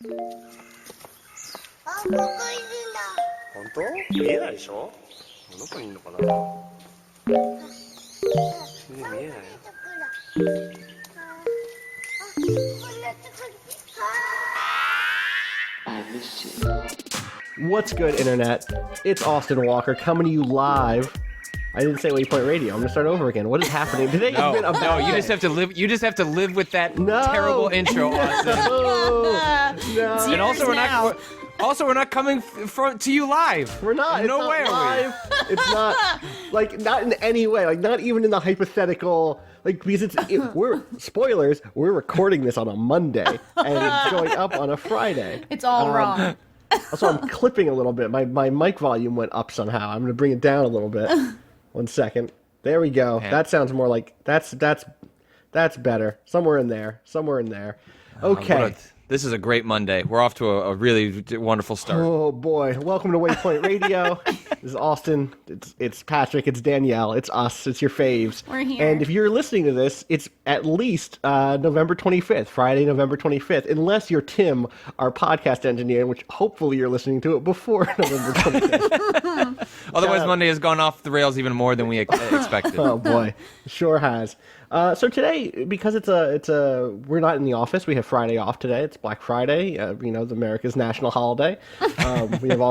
あ、僕いるんだ。本当？見えないでしょ？どこにいるのかな？見えないよ。What's good, Internet? It's Austin Walker coming to you live. I didn't say Waypoint Radio. I'm gonna start over again. What is happening today? No, Has been a no, bad you day. just have to live. You just have to live with that No. terrible intro, Austin. No. And also, we're not coming to you live. We're not. No It's not way are we. live. It's not like not in any way. Like not even in the hypothetical. Like because we're spoilers. We're recording this on a Monday and it's going up on a Friday. It's all wrong. Also, I'm clipping a little bit. My mic volume went up somehow. I'm gonna bring it down a little bit. 1 second. There we go. Man. That sounds more like that's better. Somewhere in there. Okay. This is a great Monday. We're off to a really wonderful start. Oh boy! Welcome to Waypoint Radio. This is Austin. It's Patrick. It's Danielle. It's us. It's your faves. We're here. And if you're listening to this, it's at least November 25th, Friday, November 25th, unless you're Tim, our podcast engineer, which hopefully you're listening to it before November 25th. Otherwise, Monday has gone off the rails even more than we expected. Oh boy, sure has. So today, because we're not in the office, we have Friday off today. It's Black Friday, the America's national holiday. We have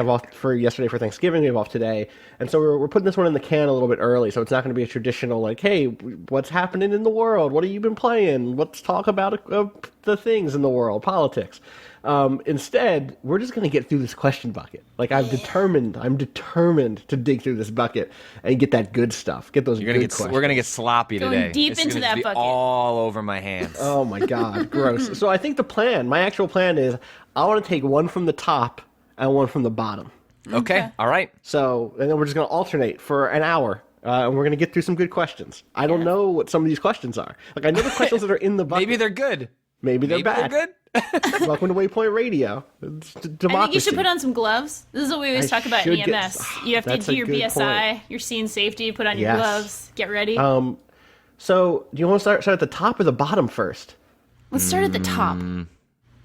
off for yesterday for Thanksgiving. We have off today, and so we're putting this one in the can a little bit early. So it's not going to be a traditional like, hey, what's happening in the world? What have you been playing? Let's talk about the things in the world, politics. Instead, we're just going to get through this question bucket. Like I'm determined to dig through this bucket and get that good stuff. Get those good questions. We're gonna get sloppy Going today. deep It's into gonna that be bucket. all over my hands. Oh my God, gross. So I think my actual plan is I want to take one from the top and one from the bottom. Okay, all right. So, and then we're just going to alternate for an hour. And we're going to get through some good questions. I don't know what some of these questions are. Like, I know the questions that are in the bucket. Maybe they're good. Maybe they're bad. They're good. Welcome to Waypoint Radio. It's democracy. I think you should put on some gloves. This is what we always talk about in should get- EMS. You have to That's do a your good BSI, point. your scene safety, put on your Yes. gloves, get ready. So, do you want to start at the top or the bottom first? Let's start at the top.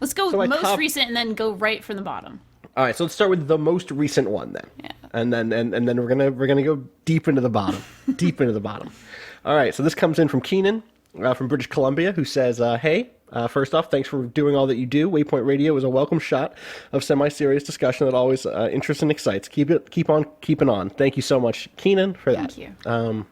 Let's go So my most top- recent and then go right from the bottom. All right, so let's start with the most recent one then. Yeah. And then we're gonna go deep into the bottom. Deep into the bottom. All right, so this comes in from Keenan from British Columbia, who says, hey, first off, thanks for doing all that you do. Waypoint Radio is a welcome shot of semi-serious discussion that always interests and excites. Keep on keeping on. Thank you so much, Keenan, for that. Thank you.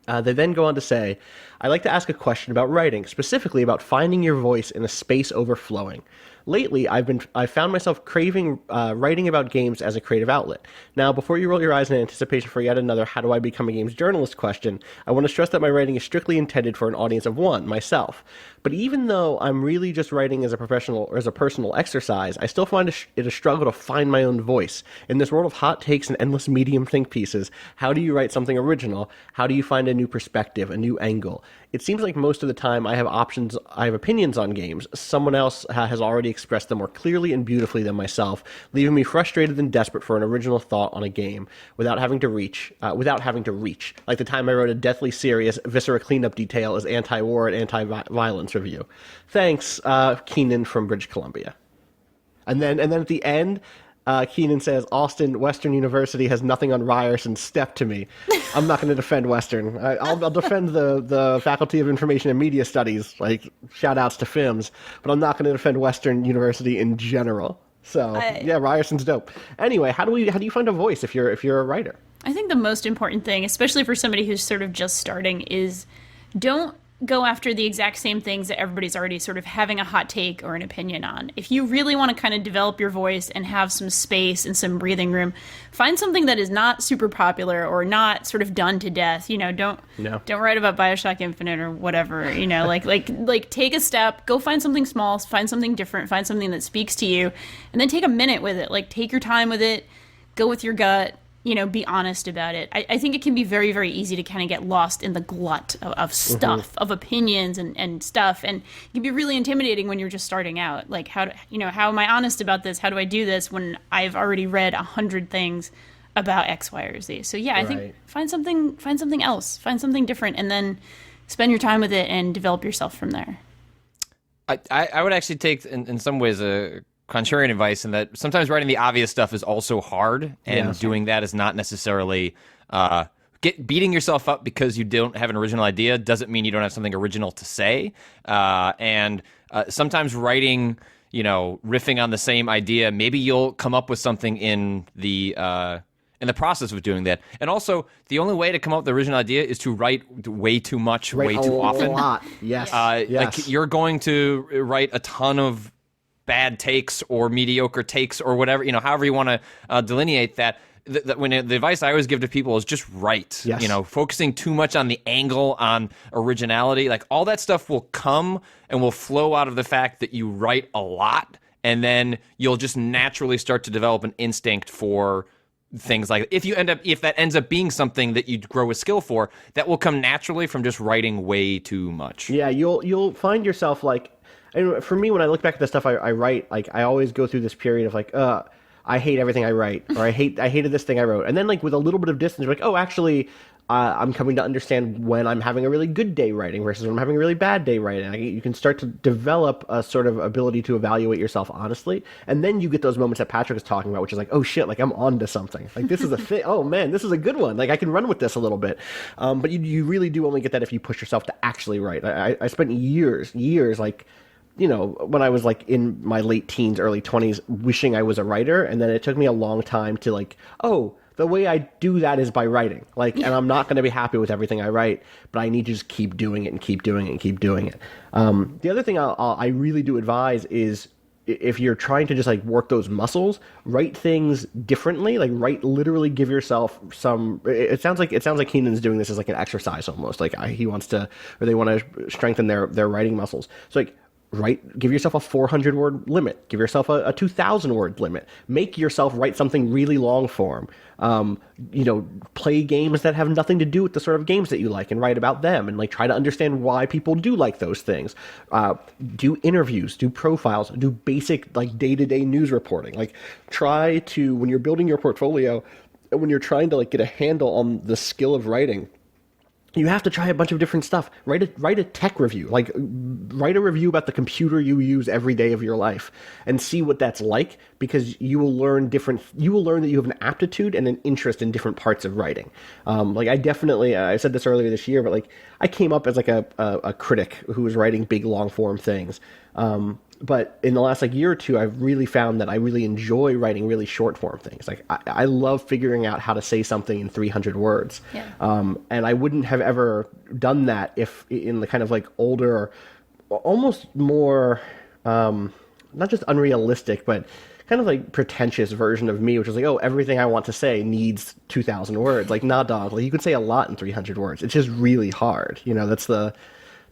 They then go on to say, I'd like to ask a question about writing, specifically about finding your voice in a space overflowing. Lately, I've found myself craving writing about games as a creative outlet. Now, before you roll your eyes in anticipation for yet another how do I become a games journalist question, I want to stress that my writing is strictly intended for an audience of one, myself. But even though I'm really just writing as a professional or as a personal exercise, I still find it a struggle to find my own voice. In this world of hot takes and endless medium think pieces, how do you write something original? How do you find a new perspective, a new angle? It seems like most of the time I have opinions on games. Someone else has already expressed them more clearly and beautifully than myself, leaving me frustrated and desperate for an original thought on a game without having to reach. Like the time I wrote a deathly serious Viscera cleanup detail as anti-war and anti-violence review. Thanks, Keenan from British Columbia. And then at the end, Keenan says, Austin Western University has nothing on Ryerson's step to me. I'm not going to defend Western. I'll defend the Faculty of Information and Media Studies, like shout outs to FIMS, but I'm not going to defend Western University in general. So yeah, Ryerson's dope. Anyway, how do you find a voice if you're a writer? I think the most important thing, especially for somebody who's sort of just starting, is don't go after the exact same things that everybody's already sort of having a hot take or an opinion on. If you really want to kind of develop your voice and have some space and some breathing room, find something that is not super popular or not sort of done to death. Don't write about BioShock Infinite or whatever, like take a step, go find something small, find something different, find something that speaks to you, and then take a minute with it. Like take your time with it, go with your gut. Be honest about it. I think it can be very, very easy to kind of get lost in the glut of stuff, of opinions and stuff. And it can be really intimidating when you're just starting out. Like, how am I honest about this? How do I do this when I've already read 100 things about X, Y, or Z? So yeah, I think find something else, find something different, and then spend your time with it and develop yourself from there. I would actually take, in some ways, a contrarian advice in that sometimes writing the obvious stuff is also hard, and doing that is not necessarily beating yourself up because you don't have an original idea doesn't mean you don't have something original to say. And sometimes writing, riffing on the same idea, maybe you'll come up with something in the process of doing that. And also, the only way to come up with the original idea is to write way too much, way too often. A lot, yes. Like yes. you're going to write a ton of bad takes or mediocre takes or whatever, however you want to delineate that. When the advice I always give to people is just write. Yes. Focusing too much on the angle, on originality, like all that stuff will come and will flow out of the fact that you write a lot, and then you'll just naturally start to develop an instinct for things like if that ends up being something that you grow a skill for, that will come naturally from just writing way too much. Yeah, you'll find yourself like, and for me, when I look back at the stuff I write, like I always go through this period of like, I hate everything I write, or I hated this thing I wrote, and then like with a little bit of distance, you're like, oh, actually, I'm coming to understand when I'm having a really good day writing versus when I'm having a really bad day writing. You can start to develop a sort of ability to evaluate yourself honestly, and then you get those moments that Patrick is talking about, which is like, oh shit, like I'm onto something. Like this is a thing. Oh man, this is a good one. Like I can run with this a little bit. But you really do only get that if you push yourself to actually write. I spent years like, when I was like in my late teens, early 20s, wishing I was a writer. And then it took me a long time to like, oh, the way I do that is by writing. Like, and I'm not going to be happy with everything I write, but I need to just keep doing it and keep doing it and keep doing it. The other thing I really do advise is if you're trying to just like work those muscles, write things differently. Like literally give yourself some. It sounds like Keenan's doing this as like an exercise almost. Like he wants to, or they want to strengthen their writing muscles. So like. Give yourself a 400 word limit. Give yourself a 2,000 word limit. Make yourself write something really long form. Play games that have nothing to do with the sort of games that you like and write about them, and like try to understand why people do like those things. Do interviews, do profiles, do basic like day-to-day news reporting. Like try to, when you're building your portfolio and when you're trying to like get a handle on the skill of writing, you have to try a bunch of different stuff. Write a tech review. Like, write a review about the computer you use every day of your life and see what that's like, because you will learn that you have an aptitude and an interest in different parts of writing. I said this earlier this year, but like, I came up as like a critic who was writing big, long form things. But in the last like year or two, I've really found that I really enjoy writing really short form things. Like I love figuring out how to say something in 300 words. Yeah. And I wouldn't have ever done that if in the kind of like older, almost more, not just unrealistic, but kind of like pretentious version of me, which is like, oh, everything I want to say needs 2,000 words. Like, nah, dog. Like you could say a lot in 300 words. It's just really hard. That's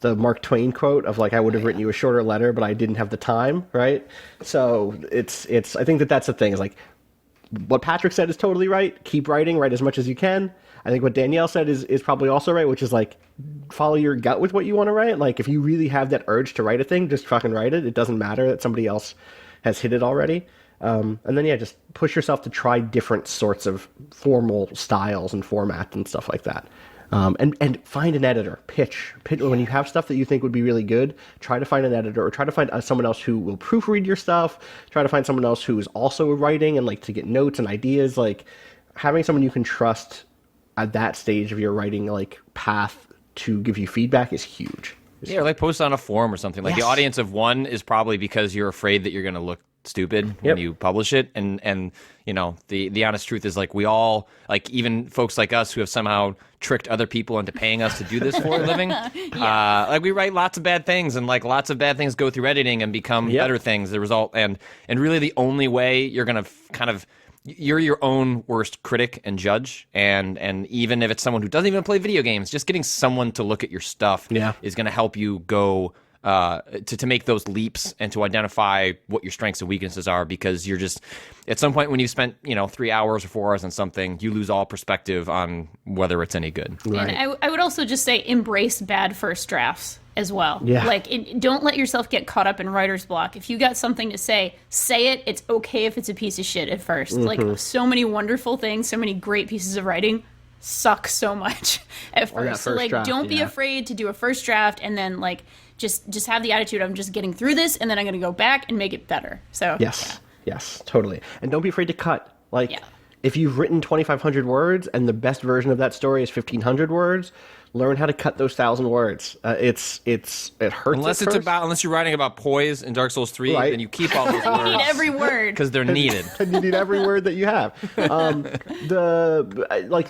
the Mark Twain quote of like, I would have written you a shorter letter, but I didn't have the time, right? So it's I think that's the thing, is like what Patrick said is totally right. Keep writing, write as much as you can. I think what Danielle said is probably also right, which is like follow your gut with what you want to write. Like if you really have that urge to write a thing, just fucking write it. It doesn't matter that somebody else has hit it already. And then just push yourself to try different sorts of formal styles and formats and stuff like that. And find an editor. Pitch. When you have stuff that you think would be really good, try to find an editor, or try to find someone else who will proofread your stuff. Try to find someone else who is also writing and like to get notes and ideas. Like having someone you can trust at that stage of your writing like path to give you feedback is huge. Yeah, or like post on a forum or something. Like the audience of one is probably because you're afraid that you're going to look stupid when you publish it, and the honest truth is like we all, like even folks like us who have somehow tricked other people into paying us to do this for a living, like we write lots of bad things, and like lots of bad things go through editing and become better things as a result, and really the only way you're gonna you're your own worst critic and judge, and even if it's someone who doesn't even play video games, just getting someone to look at your stuff is going to help you go to make those leaps and to identify what your strengths and weaknesses are, because you're just at some point when you've spent 3 hours or 4 hours on something, you lose all perspective on whether it's any good. Right. And I would also just say embrace bad first drafts as well. Yeah. Like don't let yourself get caught up in writer's block. If you got something to say it. It's okay if it's a piece of shit at first. Like so many wonderful things, so many great pieces of writing suck so much at first. So like don't be afraid to do a first draft, and then like just have the attitude, I'm just getting through this, and then I'm going to go back and make it better. So Yes, totally. And don't be afraid to cut. Like, Yeah. if you've written 2,500 words and the best version of that story is 1,500 words, learn how to cut those 1,000 words. It hurts. Unless you're writing about poise in Dark Souls 3, Right. then you keep all those you need words every word. because they're needed. and you need every word that you have.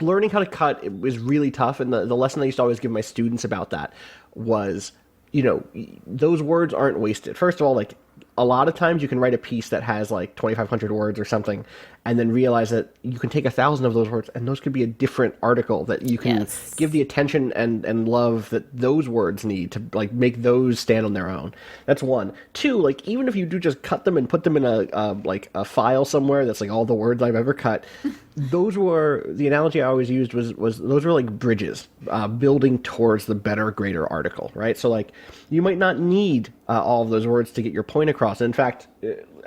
Learning how to cut was really tough, and the lesson I used to always give my students about that was, those words aren't wasted. First of all, like, a lot of times you can write a piece that has like 2,500 words or something, and then realize that you can take 1,000 of those words, and those could be a different article that you can give the attention and love that those words need to like make those stand on their own. That's one. Two, like, even if you do just cut them and put them in a file somewhere that's like all the words I've ever cut, those were the analogy I always used was those were like bridges building towards the better, greater article, right? So like, you might not need all of those words to get your point across. In fact,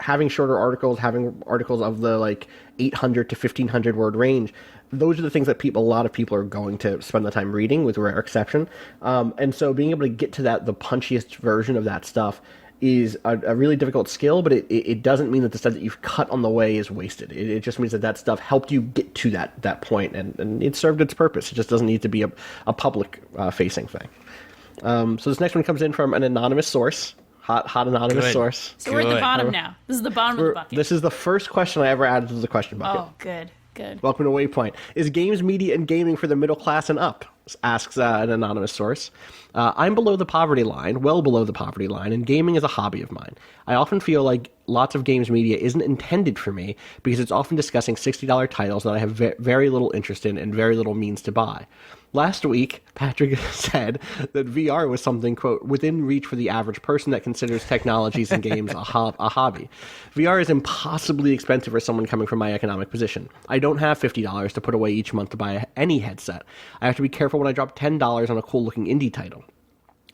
having shorter articles, having articles of the like 800 to 1,500 word range, those are the things that a lot of people are going to spend the time reading, with rare exception. And so being able to get to the punchiest version of that stuff is a really difficult skill, but it doesn't mean that the stuff that you've cut on the way is wasted. It just means that stuff helped you get to that point, and it served its purpose. It just doesn't need to be a public facing thing. So this next one comes in from an anonymous source. Hot anonymous Good. source. So we're at the Good. bottom now. This is the bottom of the bucket. This is the first question I ever added to the question bucket. Oh, good. Welcome to Waypoint. Is games, media, and gaming for the middle class and up? Asks an anonymous source. I'm below the poverty line, well below the poverty line, and gaming is a hobby of mine. I often feel like lots of games media isn't intended for me because it's often discussing $60 titles that I have very little interest in and very little means to buy. Last week, Patrick said that VR was something, quote, within reach for the average person that considers technologies and games a hobby. VR is impossibly expensive for someone coming from my economic position. I don't have $50 to put away each month to buy any headset. I have to be careful when I drop $10 on a cool-looking indie title.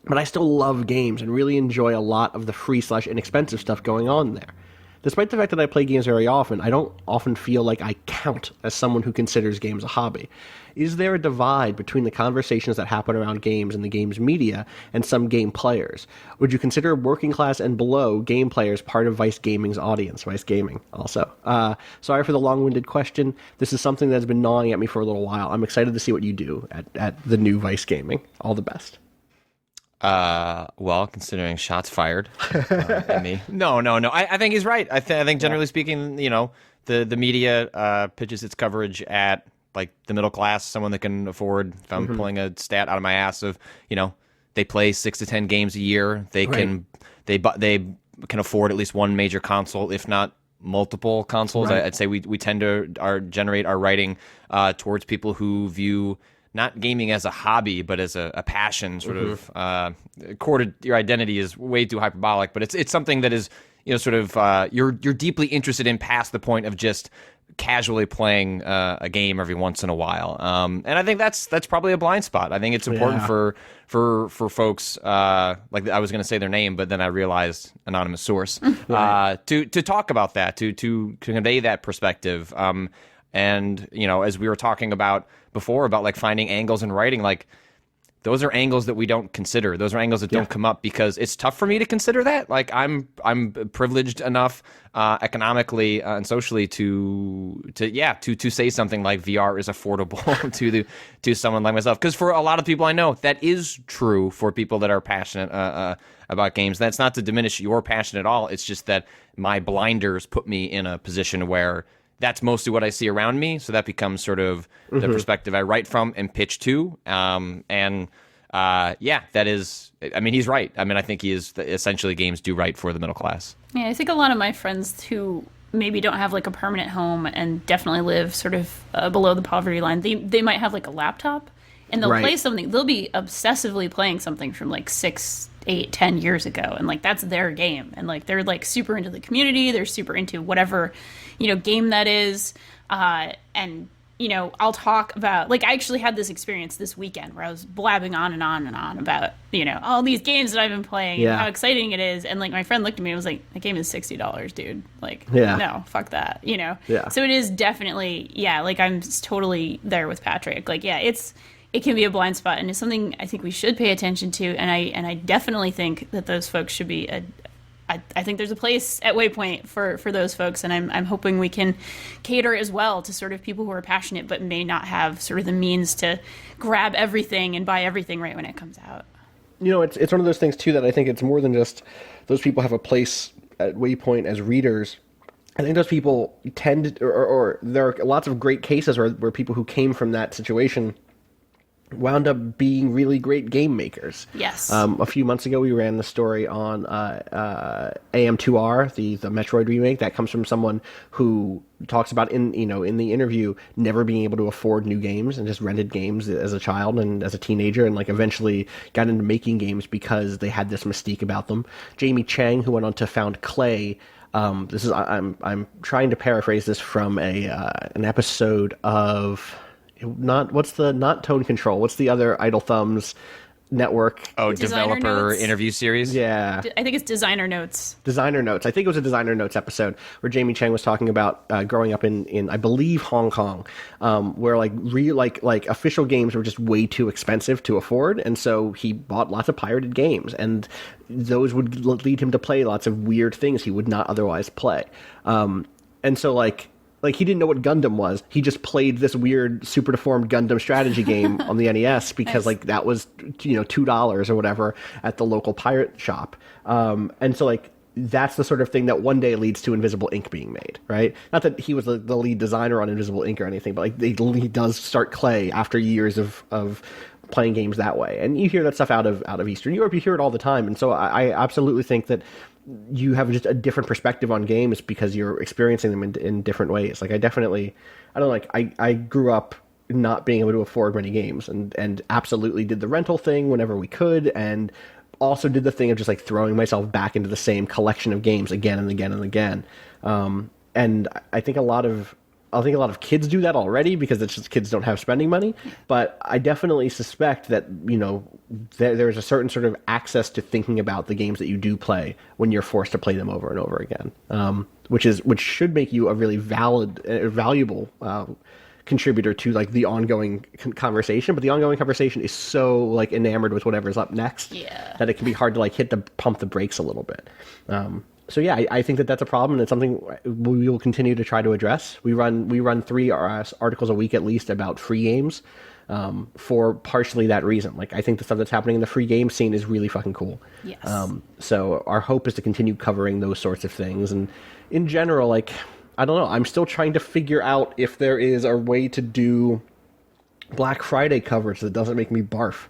But I still love games and really enjoy a lot of the free/inexpensive stuff going on there. Despite the fact that I play games very often, I don't often feel like I count as someone who considers games a hobby. Is there a divide between the conversations that happen around games and the games media and some game players? Would you consider working class and below game players part of Vice Gaming's audience? Vice Gaming, also. Sorry for the long-winded question. This is something that's been gnawing at me for a little while. I'm excited to see what you do at the new Vice Gaming. All the best. Well, considering shots fired at me. No. I think he's right. I think generally speaking, the media pitches its coverage at like the middle class, someone that can afford. If I'm pulling a stat out of my ass of, they play 6 to 10 games a year. They can can afford at least one major console, if not multiple consoles. Right. I'd say we tend to generate our writing towards people who view not gaming as a hobby, but as a passion, sort of core to your identity is way too hyperbolic, but it's something that is, you're deeply interested in past the point of just casually playing a game every once in a while. And I think that's probably a blind spot. I think it's important for folks, like I was going to say their name, but then I realized anonymous source, to talk about that, to convey that perspective. And, as we were talking about before about like finding angles in writing, like those are angles that we don't consider. Those are angles that don't come up because it's tough for me to consider that. Like I'm privileged enough economically and socially to say something like VR is affordable to someone like myself. Because for a lot of people I know, that is true for people that are passionate about games. That's not to diminish your passion at all. It's just that my blinders put me in a position where that's mostly what I see around me. So that becomes sort of the perspective I write from and pitch to. That is, I mean, he's right. I mean, I think he is essentially games do right for the middle class. Yeah, I think a lot of my friends who maybe don't have like a permanent home and definitely live sort of below the poverty line, they might have like a laptop and they'll play something. They'll be obsessively playing something from like 6, 8, 10 years ago. And like, that's their game. And like, they're like super into the community. They're super into whatever, game that is. And, I'll talk about, like, I actually had this experience this weekend where I was blabbing on and on and on about, all these games that I've been playing and how exciting it is. And like, my friend looked at me and was like, that game is $60, dude. Like, no, fuck that, So it is definitely, like, I'm totally there with Patrick. Like, it's it can be a blind spot, and it's something I think we should pay attention to. And I definitely think that those folks should be I think there's a place at Waypoint for those folks, and I'm hoping we can cater as well to sort of people who are passionate but may not have sort of the means to grab everything and buy everything right when it comes out. You know, it's one of those things too that I think it's more than just those people have a place at Waypoint as readers. I think those people tend, or there are lots of great cases where people who came from that situation wound up being really great game makers. Yes. A few months ago, we ran the story on AM2R, the Metroid remake. That comes from someone who talks about in the interview never being able to afford new games and just rented games as a child and as a teenager, and like eventually got into making games because they had this mystique about them. Jamie Chang, who went on to found Klei. I'm trying to paraphrase this from an episode of. Not Tone Control. What's the other Idle Thumbs network? Oh, Designer developer Notes? interview series? Yeah. I think it's Designer Notes. Designer Notes. I think it was a Designer Notes episode where Jamie Chang was talking about growing up in I believe Hong Kong, where like official games were just way too expensive to afford, and so he bought lots of pirated games, and those would lead him to play lots of weird things he would not otherwise play. And so like he didn't know what Gundam was. He just played this weird super deformed Gundam strategy game on the NES because like that was $2 or whatever at the local pirate shop. And so like that's the sort of thing that one day leads to Invisible Ink being made, right? Not that he was the lead designer on Invisible Ink or anything, but like he does start Klei after years of playing games that way. And you hear that stuff out of Eastern Europe. You hear it all the time. And so I absolutely think that you have just a different perspective on games because you're experiencing them in different ways. Like I grew up not being able to afford many games and absolutely did the rental thing whenever we could, and also did the thing of just like throwing myself back into the same collection of games again and again and again. And I think a lot of kids do that already because it's just kids don't have spending money. But I definitely suspect that, there's a certain sort of access to thinking about the games that you do play when you're forced to play them over and over again, which should make you a really valuable contributor to like the ongoing conversation. But the ongoing conversation is so like enamored with whatever's up next that it can be hard to like pump the brakes a little bit. So yeah, I think that's a problem, and it's something we will continue to try to address. We run 3 articles a week at least about free games, for partially that reason. Like I think the stuff that's happening in the free game scene is really fucking cool. Yes. So our hope is to continue covering those sorts of things, and in general, like I don't know, I'm still trying to figure out if there is a way to do Black Friday coverage that doesn't make me barf.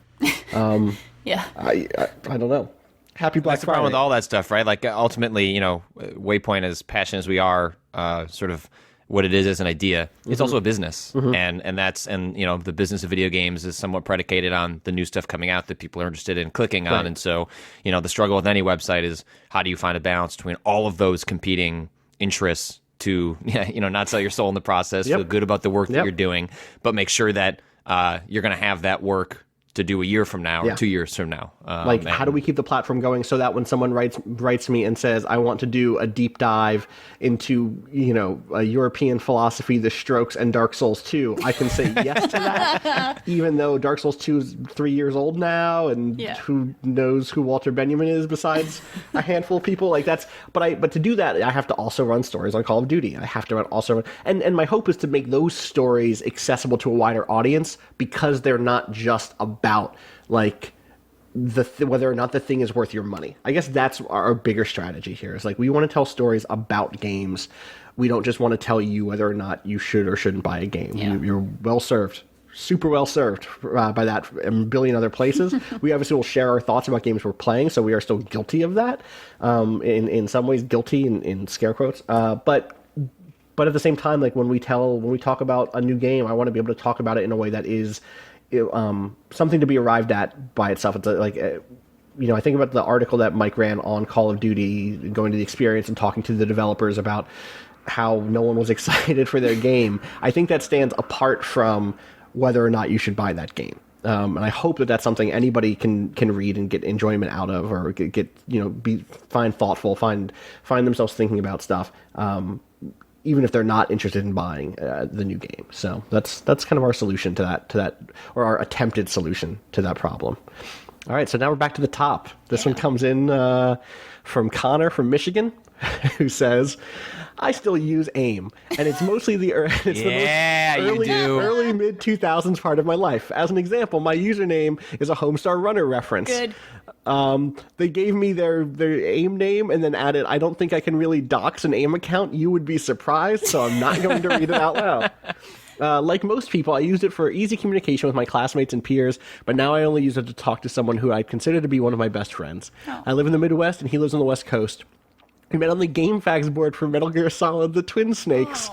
Yeah. I don't know. Happy Black That's the Friday. problem with all that stuff, right? Like ultimately, Waypoint, as passionate as we are, sort of what it is as an idea, it's also a business, and the business of video games is somewhat predicated on the new stuff coming out that people are interested in clicking on, and so the struggle with any website is how do you find a balance between all of those competing interests to not sell your soul in the process, feel good about the work that you're doing, but make sure that you're going to have that work to do a year from now or 2 years from now. How do we keep the platform going so that when someone writes me and says, I want to do a deep dive into, a European philosophy, The Strokes, and Dark Souls 2, I can say yes to that, even though Dark Souls 2 is 3 years old now, and who knows who Walter Benjamin is besides a handful of people. But to do that, I have to also run stories on Call of Duty. I have to and my hope is to make those stories accessible to a wider audience because they're not just about like whether or not the thing is worth your money. I guess that's our bigger strategy here. Is like we want to tell stories about games. We don't just want to tell you whether or not you should or shouldn't buy a game. You're well served, super well served by that and a billion other places. We obviously will share our thoughts about games we're playing, so we are still guilty of that. In some ways, guilty in scare quotes. But at the same time, like when we talk about a new game, I want to be able to talk about it in a way that is something to be arrived at by itself. It's I think about the article that Mike ran on Call of Duty, going to the experience and talking to the developers about how no one was excited for their game. I think that stands apart from whether or not you should buy that game. And I hope that that's something anybody can read and get enjoyment out of, or find thoughtful, find themselves thinking about stuff. even if they're not interested in buying the new game. So that's kind of our solution to that, or our attempted solution to that problem. All right, so now we're back to the top. This one comes in from Connor from Michigan, who says, I still use AIM, and it's mostly the most early mid-2000s part of my life. As an example, my username is a Homestar Runner reference. Good. They gave me their AIM name and then added, I don't think I can really dox an AIM account. You would be surprised, so I'm not going to read it out loud. Like most people, I used it for easy communication with my classmates and peers, but now I only use it to talk to someone who I consider to be one of my best friends. Oh. I live in the Midwest, and he lives on the West Coast. We met on the GameFAQs board for Metal Gear Solid: The Twin Snakes.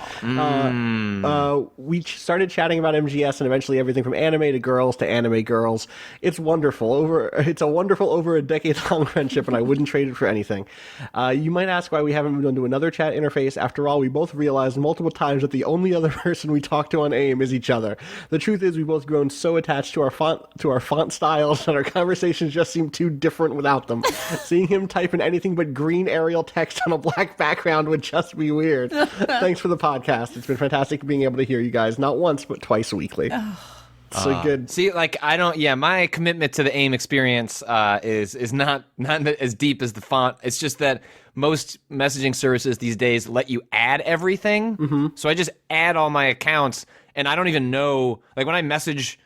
We started chatting about MGS and eventually everything from anime to girls to anime girls. It's wonderful. It's a wonderful over a decade-long friendship, and I wouldn't trade it for anything. You might ask why we haven't moved on to another chat interface. After all, we both realized multiple times that the only other person we talk to on AIM is each other. The truth is, we've both grown so attached to our font styles that our conversations just seem too different without them. Seeing him type in anything but green Arial text on a black background would just be weird. Thanks for the podcast. It's been fantastic being able to hear you guys, not once, but twice weekly. So good. See, like, I don't, my commitment to the AIM experience is not as deep as the font. It's just that most messaging services these days let you add everything. Mm-hmm. So I just add all my accounts, and I don't even know, like, when I message,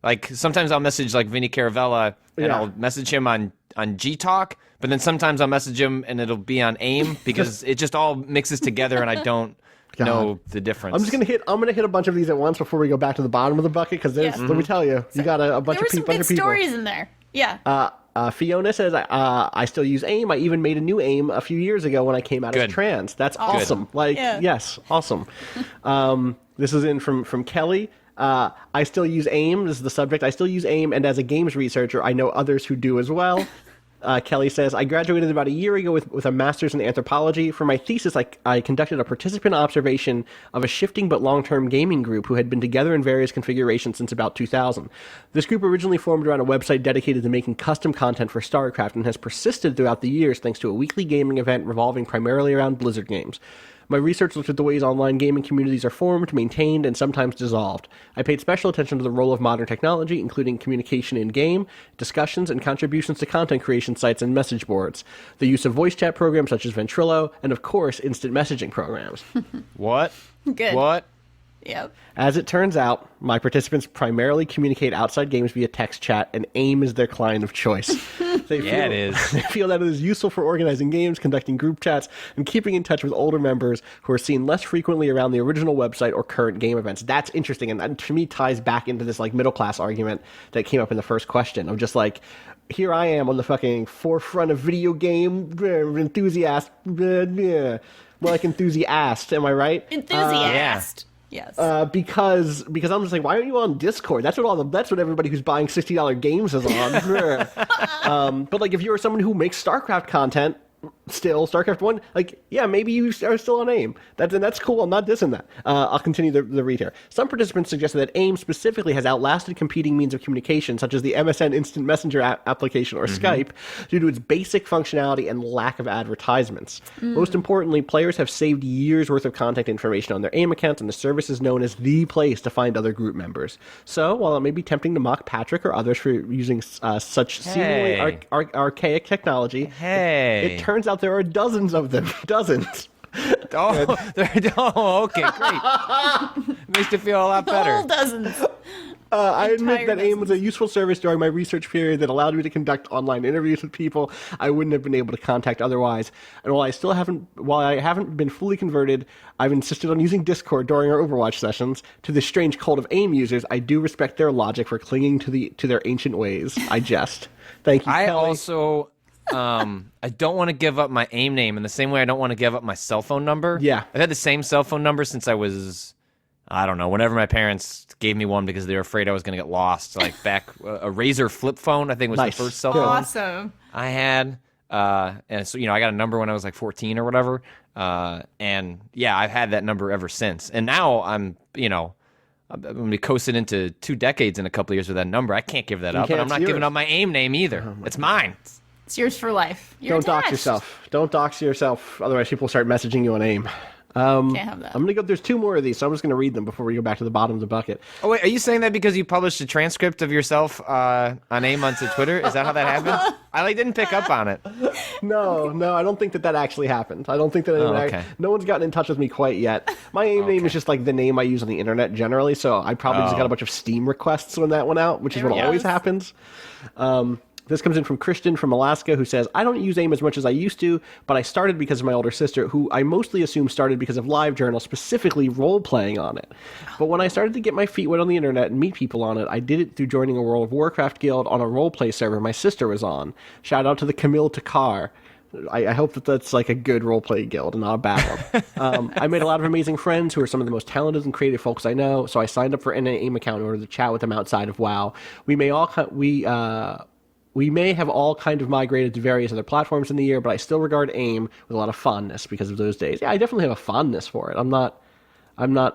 like, sometimes I'll message, like, Vinny Caravella, and I'll message him on Gtalk, but then sometimes I'll message him and it'll be on AIM because it just all mixes together and I don't know the difference. I'm gonna hit a bunch of these at once before we go back to the bottom of the bucket, because let me tell you, you got a bunch of people. There were some good stories in there. Yeah. Fiona says, I still use AIM. I even made a new AIM a few years ago when I came out as trans. That's awesome. Like, yes, awesome. This is in from Kelly. I still use AIM. This is the subject. I still use AIM, and as a games researcher, I know others who do as well. Kelly says, I graduated about a year ago with a master's in anthropology. For my thesis, I conducted a participant observation of a shifting but long-term gaming group who had been together in various configurations since about 2000. This group originally formed around a website dedicated to making custom content for StarCraft and has persisted throughout the years thanks to a weekly gaming event revolving primarily around Blizzard games. My research looked at the ways online gaming communities are formed, maintained, and sometimes dissolved. I paid special attention to the role of modern technology, including communication in-game, discussions, and contributions to content creation sites and message boards, the use of voice chat programs such as Ventrilo, and of course, instant messaging programs. What? Good. What? Yep. As it turns out, my participants primarily communicate outside games via text chat, and AIM is their client of choice. It is. They feel that it is useful for organizing games, conducting group chats, and keeping in touch with older members who are seen less frequently around the original website or current game events. That's interesting, and that, to me, ties back into this like middle class argument that came up in the first question of just like, here I am on the fucking forefront of video game enthusiast, more like enthusiast. Am I right? Enthusiast. Yes. Because I'm just like, why aren't you on Discord? That's what everybody who's buying $60 games is on. But like, if you're someone who makes StarCraft content, still StarCraft 1, like, yeah, maybe you are still on AIM. That's cool. I'm not dissing that. I'll continue the read here. Some participants suggested that AIM specifically has outlasted competing means of communication, such as the MSN Instant Messenger application or Skype, due to its basic functionality and lack of advertisements. Most importantly, players have saved years worth of contact information on their AIM accounts, and the service is known as the place to find other group members. So, while it may be tempting to mock Patrick or others for using such seemingly archaic technology, it turns out there are dozens of them. Dozens. Okay, great. Makes you feel a lot better. Whole dozens. I admit that AIM was a useful service during my research period that allowed me to conduct online interviews with people I wouldn't have been able to contact otherwise. And while I haven't been fully converted, I've insisted on using Discord during our Overwatch sessions. To this strange cult of AIM users, I do respect their logic for clinging to their ancient ways. I jest. Thank you, Kelly. I also... I don't want to give up my AIM name in the same way I don't want to give up my cell phone number. Yeah. I've had the same cell phone number since I was, I don't know, whenever my parents gave me one because they were afraid I was going to get lost. Like back, a Razor flip phone, I think was the first cell phone Awesome. I had. And so, I got a number when I was like 14 or whatever. And yeah, I've had that number ever since. And now I'm going to be coasting into 2 decades in a couple of years with that number. I can't give that up. And I'm not giving up my AIM name either. It's mine. It's yours for life. Don't dox yourself. Don't dox yourself. Otherwise, people start messaging you on AIM. Can't have that. I'm gonna go. There's two more of these, so I'm just gonna read them before we go back to the bottom of the bucket. Oh wait, are you saying that because you published a transcript of yourself on AIM onto Twitter? Is that how that happened? I didn't pick up on it. No, I don't think that actually happened. I don't think that anyone okay. no one's gotten in touch with me quite yet. My AIM name is just like the name I use on the internet generally, so I probably just got a bunch of Steam requests when that went out, which is what always happens. This comes in from Christian from Alaska, who says, I don't use AIM as much as I used to, but I started because of my older sister, who I mostly assume started because of LiveJournal, specifically role-playing on it. But when I started to get my feet wet on the internet and meet people on it, I did it through joining a World of Warcraft guild on a role-play server my sister was on. Shout out to the Camille Takar. I hope that that's like a good role-play guild and not a bad one. I made a lot of amazing friends who are some of the most talented and creative folks I know, so I signed up for an AIM account in order to chat with them outside of WoW. We may have all kind of migrated to various other platforms in the year, but I still regard AIM with a lot of fondness because of those days. Yeah, I definitely have a fondness for it. I'm not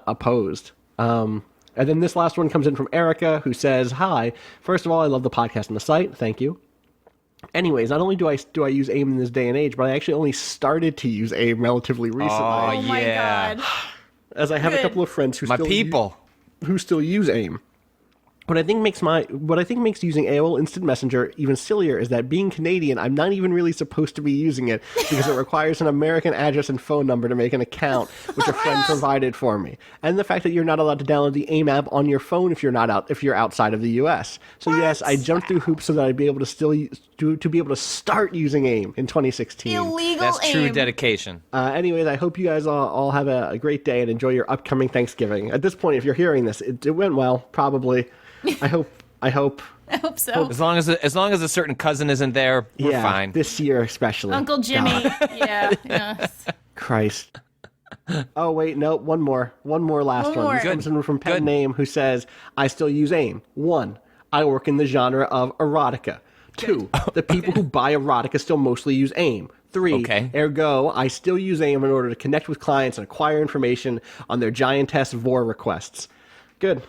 opposed. And then this last one comes in from Erica, who says, "Hi. First of all, I love the podcast and the site. Thank you. Anyways, not only do I use AIM in this day and age, but I actually only started to use AIM relatively recently. Oh my god. As I have a couple of friends who still use AIM. What I think makes using AOL Instant Messenger even sillier is that being Canadian, I'm not even really supposed to be using it because it requires an American address and phone number to make an account, which a friend provided for me, and the fact that you're not allowed to download the AIM app on your phone if you're outside of the U.S. So yes, I jumped through hoops so that I'd be able to be able to start using AIM in 2016. Illegal That's AIM. true dedication. Anyways, I hope you guys all have a great day and enjoy your upcoming Thanksgiving. At this point, if you're hearing this, it went well, probably. I hope. I hope so. As long as a certain cousin isn't there, we're fine. This year especially. Uncle Jimmy. Yes. Christ. Oh wait, no, one more last one. This comes in from Pen Name, who says, I still use AIM. 1, I work in the genre of erotica. 2, the people who buy erotica still mostly use AIM. 3, ergo, I still use AIM in order to connect with clients and acquire information on their giantess vor requests. Good.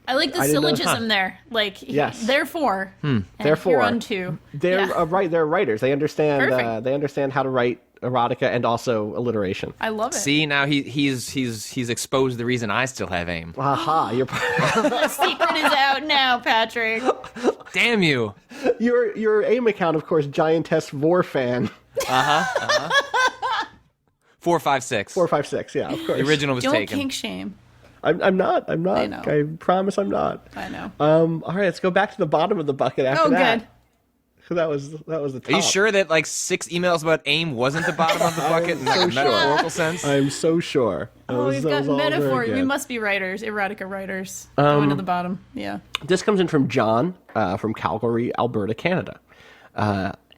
I like the syllogism there. Like, yes. Therefore. Therefore. You're unto. They're They're writers. They understand. They understand how to write erotica and also alliteration. I love it. See, now he's exposed the reason I still have AIM. Aha! The secret is out now, Patrick. Damn you! Your AIM account, of course, giantess vor fan. 456. 456. Yeah, of course. The original was Don't taken. kink shame. I'm not. I know. I promise I'm not. I know. All right, let's go back to the bottom of the bucket after that. Good. So that was the top. Are you sure that like 6 emails about AIM wasn't the bottom of the bucket in like a metaphorical sense? I'm so sure. We've got metaphor. We must be writers, erotica writers. Going to the bottom. Yeah. This comes in from John from Calgary, Alberta, Canada.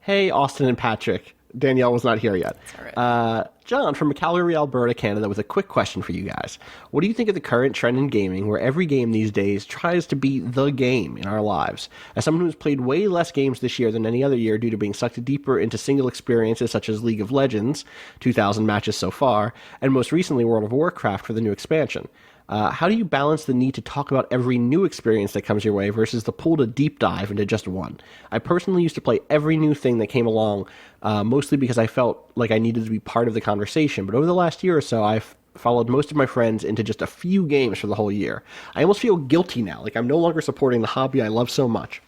Hey, Austin and Patrick. Danielle was not here yet. That's all right. John from Calgary, Alberta, Canada, with a quick question for you guys. What do you think of the current trend in gaming where every game these days tries to be the game in our lives? As someone who's played way less games this year than any other year due to being sucked deeper into single experiences such as League of Legends, 2,000 matches so far, and most recently World of Warcraft for the new expansion. How do you balance the need to talk about every new experience that comes your way versus the pull to deep dive into just one? I personally used to play every new thing that came along, mostly because I felt like I needed to be part of the conversation. But over the last year or so, I've followed most of my friends into just a few games for the whole year. I almost feel guilty now, like I'm no longer supporting the hobby I love so much.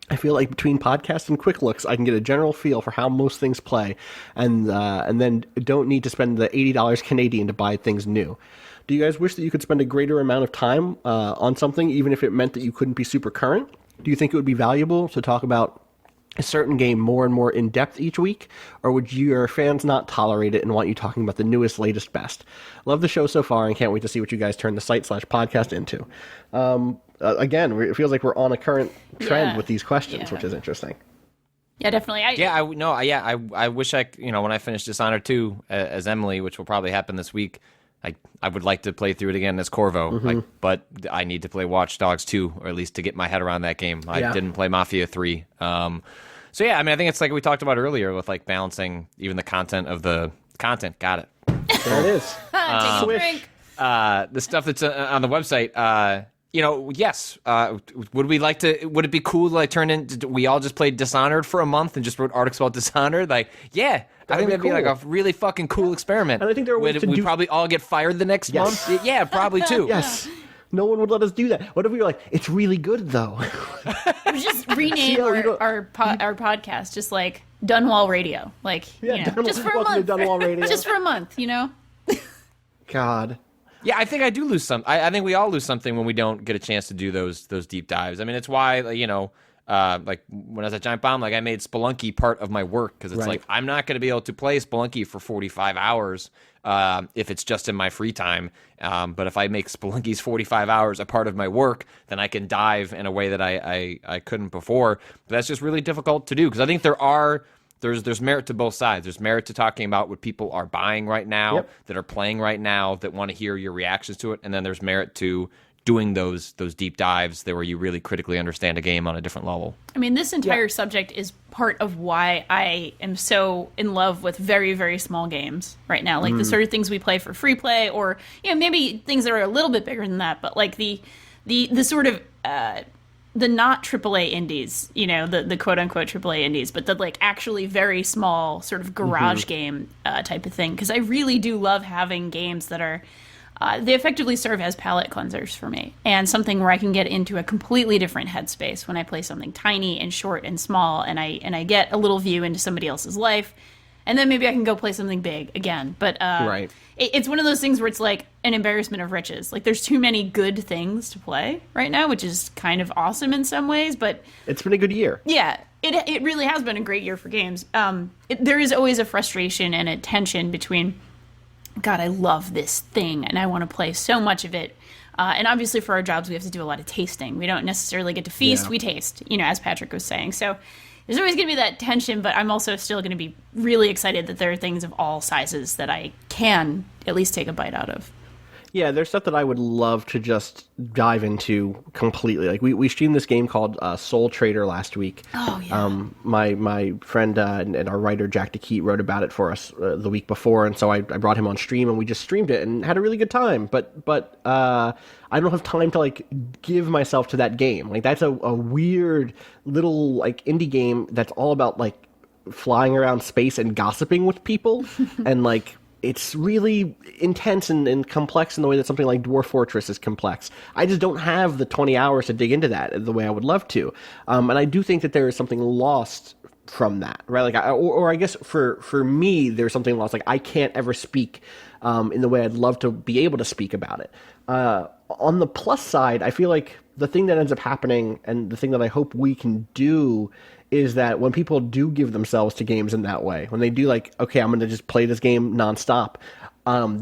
I feel like between podcasts and quick looks, I can get a general feel for how most things play, and then don't need to spend the $80 Canadian to buy things new. Do you guys wish that you could spend a greater amount of time on something, even if it meant that you couldn't be super current? Do you think it would be valuable to talk about a certain game more and more in depth each week, or would your fans not tolerate it and want you talking about the newest, latest, best? Love the show so far and can't wait to see what you guys turn the site/podcast into. Again, it feels like we're on a current trend with these questions, which is interesting. Yeah, definitely. I wish when I finish Dishonored 2 as Emily, which will probably happen this week, I would like to play through it again as Corvo, but I need to play Watch Dogs 2, or at least to get my head around that game. I didn't play Mafia 3. So yeah, I mean, I think it's like we talked about earlier with like balancing even the content of the content. Got it. There it is. Take a drink. The stuff that's on the website, yes. Would we like to? Would it be cool to like turn in? We all just played Dishonored for a month and just wrote articles about Dishonored. Like, yeah, I think that'd be like a really fucking cool experiment. And I think there are ways We'd probably all get fired the next month. Yeah, probably too. Yes. No one would let us do that. What if we were like, it's really good though? We just rename our podcast just like Dunwall Radio. Like, just for a month. Dunwall Radio. Just for a month, God. Yeah, I think I do lose some. I think we all lose something when we don't get a chance to do those deep dives. I mean, it's why like when I was at Giant Bomb, like I made Spelunky part of my work because it's like I'm not going to be able to play Spelunky for 45 hours if it's just in my free time. But if I make Spelunky's 45 hours a part of my work, then I can dive in a way that I couldn't before. But that's just really difficult to do because I think there's merit to both sides. There's merit to talking about what people are buying right now, that are playing right now, that want to hear your reactions to it, and then there's merit to doing those deep dives where you really critically understand a game on a different level. I mean, this entire subject is part of why I am so in love with very, very small games right now. Like the sort of things we play for free play, or maybe things that are a little bit bigger than that, but like the sort of the not AAA indies, the quote unquote AAA indies, but the like actually very small sort of garage game type of thing. Because I really do love having games that are they effectively serve as palate cleansers for me, and something where I can get into a completely different headspace when I play something tiny and short and small, and I get a little view into somebody else's life. And then maybe I can go play something big again. But it's one of those things where it's like an embarrassment of riches. Like there's too many good things to play right now, which is kind of awesome in some ways. But it's been a good year. Yeah, it really has been a great year for games. There is always a frustration and a tension between, God, I love this thing and I want to play so much of it. And obviously for our jobs, we have to do a lot of tasting. We don't necessarily get to feast, we taste, as Patrick was saying. So there's always going to be that tension, but I'm also still going to be really excited that there are things of all sizes that I can at least take a bite out of. Yeah, there's stuff that I would love to just dive into completely. Like we streamed this game called Soul Trader last week. Oh yeah. My friend and our writer Jack DeKeat wrote about it for us the week before, and so I brought him on stream and we just streamed it and had a really good time. But I don't have time to like give myself to that game. Like that's a weird little like indie game that's all about like flying around space and gossiping with people and like. It's really intense and complex in the way that something like Dwarf Fortress is complex. I just don't have the 20 hours to dig into that the way I would love to. And I do think that there is something lost from that, right? Like, I guess for me, there's something lost. Like, I can't ever speak in the way I'd love to be able to speak about it. On the plus side, I feel like the thing that ends up happening and the thing that I hope we can do is that when people do give themselves to games in that way, when they do like, okay, I'm going to just play this game nonstop,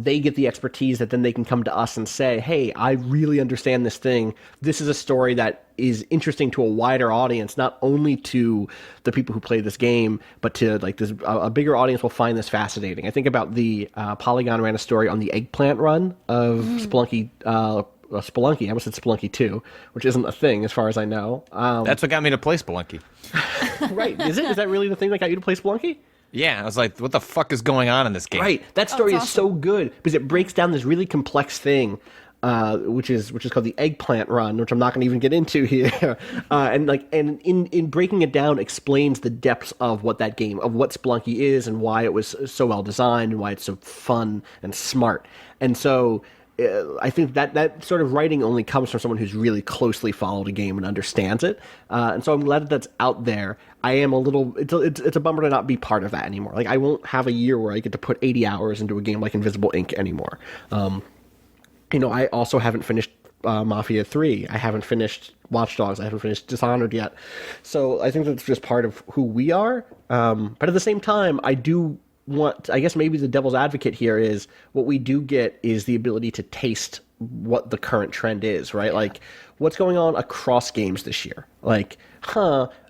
they get the expertise that then they can come to us and say, hey, I really understand this thing. This is a story that is interesting to a wider audience, not only to the people who play this game, but to like this, a bigger audience will find this fascinating. I think about the Polygon ran a story on the Eggplant run of Spelunky. Spelunky. I almost said Spelunky 2, which isn't a thing as far as I know. That's what got me to play Spelunky. Right. Is it? Is that really the thing that got you to play Spelunky? Yeah, I was like, what the fuck is going on in this game? Right. That story is so good because it breaks down this really complex thing, which is called the Eggplant run, which I'm not going to even get into here. And in breaking it down, explains the depths of what that game, of what Spelunky is, and why it was so well designed, and why it's so fun and smart. And so I think that sort of writing only comes from someone who's really closely followed a game and understands it. And so I'm glad that that's out there. I am a little, it's a bummer to not be part of that anymore. Like I won't have a year where I get to put 80 hours into a game like Invisible Ink anymore. I also haven't finished Mafia 3. I haven't finished Watch Dogs. I haven't finished Dishonored yet. So I think that's just part of who we are. But at the same time, I guess maybe the devil's advocate here is what we do get is the ability to taste what the current trend is, right? Yeah. Like what's going on across games this year. Like,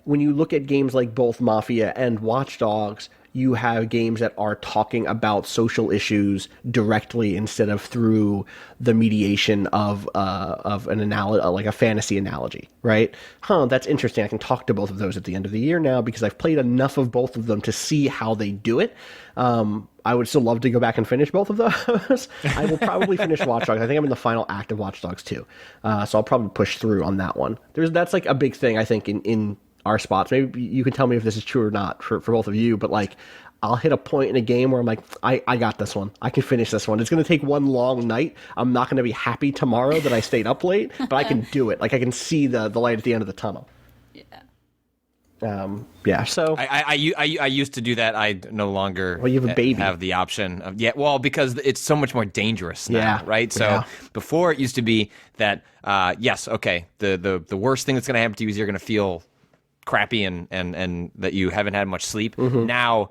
when you look at games like both Mafia and Watch Dogs, you have games that are talking about social issues directly instead of through the mediation of an analogy, like a fantasy analogy, right? That's interesting. I can talk to both of those at the end of the year now because I've played enough of both of them to see how they do it. I would still love to go back and finish both of those. I will probably finish Watch Dogs. I think I'm in the final act of Watch Dogs 2. So I'll probably push through on that one. That's like a big thing, I think, in our spots. Maybe you can tell me if this is true or not for both of you, but like I'll hit a point in a game where I'm like, I got this one. I can finish this one. It's going to take one long night. I'm not going to be happy tomorrow that I stayed up late, but I can do it. Like I can see the light at the end of the tunnel. So I used to do that. I no longer you have a baby. Have the option of because it's so much more dangerous now, right? So before it used to be that the worst thing that's going to happen to you is you're going to feel crappy and that you haven't had much sleep. Now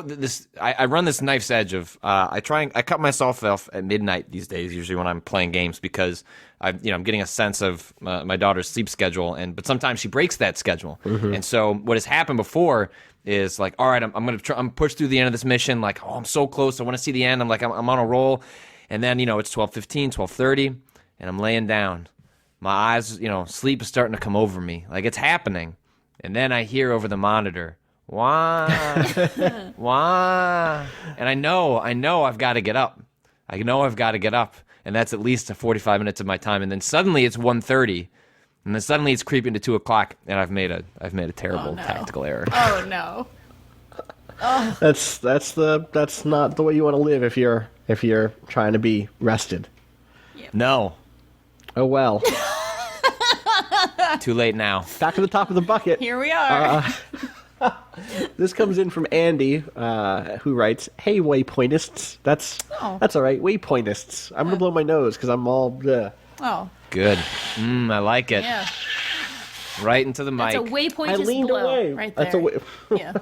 this I run this knife's edge of I cut myself off at midnight these days, usually when I'm playing games, because I'm getting a sense of my daughter's sleep schedule, but sometimes she breaks that schedule. And so what has happened before is like, all right, I'm pushed through the end of this mission, like, oh, I'm so close, I want to see the end, I'm on a roll, and then it's 12:15, 12:30, and I'm laying down, my eyes, sleep is starting to come over me, like it's happening. And then I hear over the monitor, wah, wah. And I know I've got to get up. And that's at least 45 minutes of my time. And then suddenly it's 1:30. And then suddenly it's creeping to 2 o'clock. And I've made a terrible tactical error. Oh, no. Oh. That's not the way you want to live if you're trying to be rested. Yep. No. Oh, well. Too late now. Back to the top of the bucket. Here we are. This comes in from Andy, who writes, "Hey, waypointists." That's all right. Waypointists. I'm gonna blow my nose because I'm all. Oh. Good. I like it. Yeah. Right into the mic. That's a waypoint. I leaned away. Right there. That's yeah.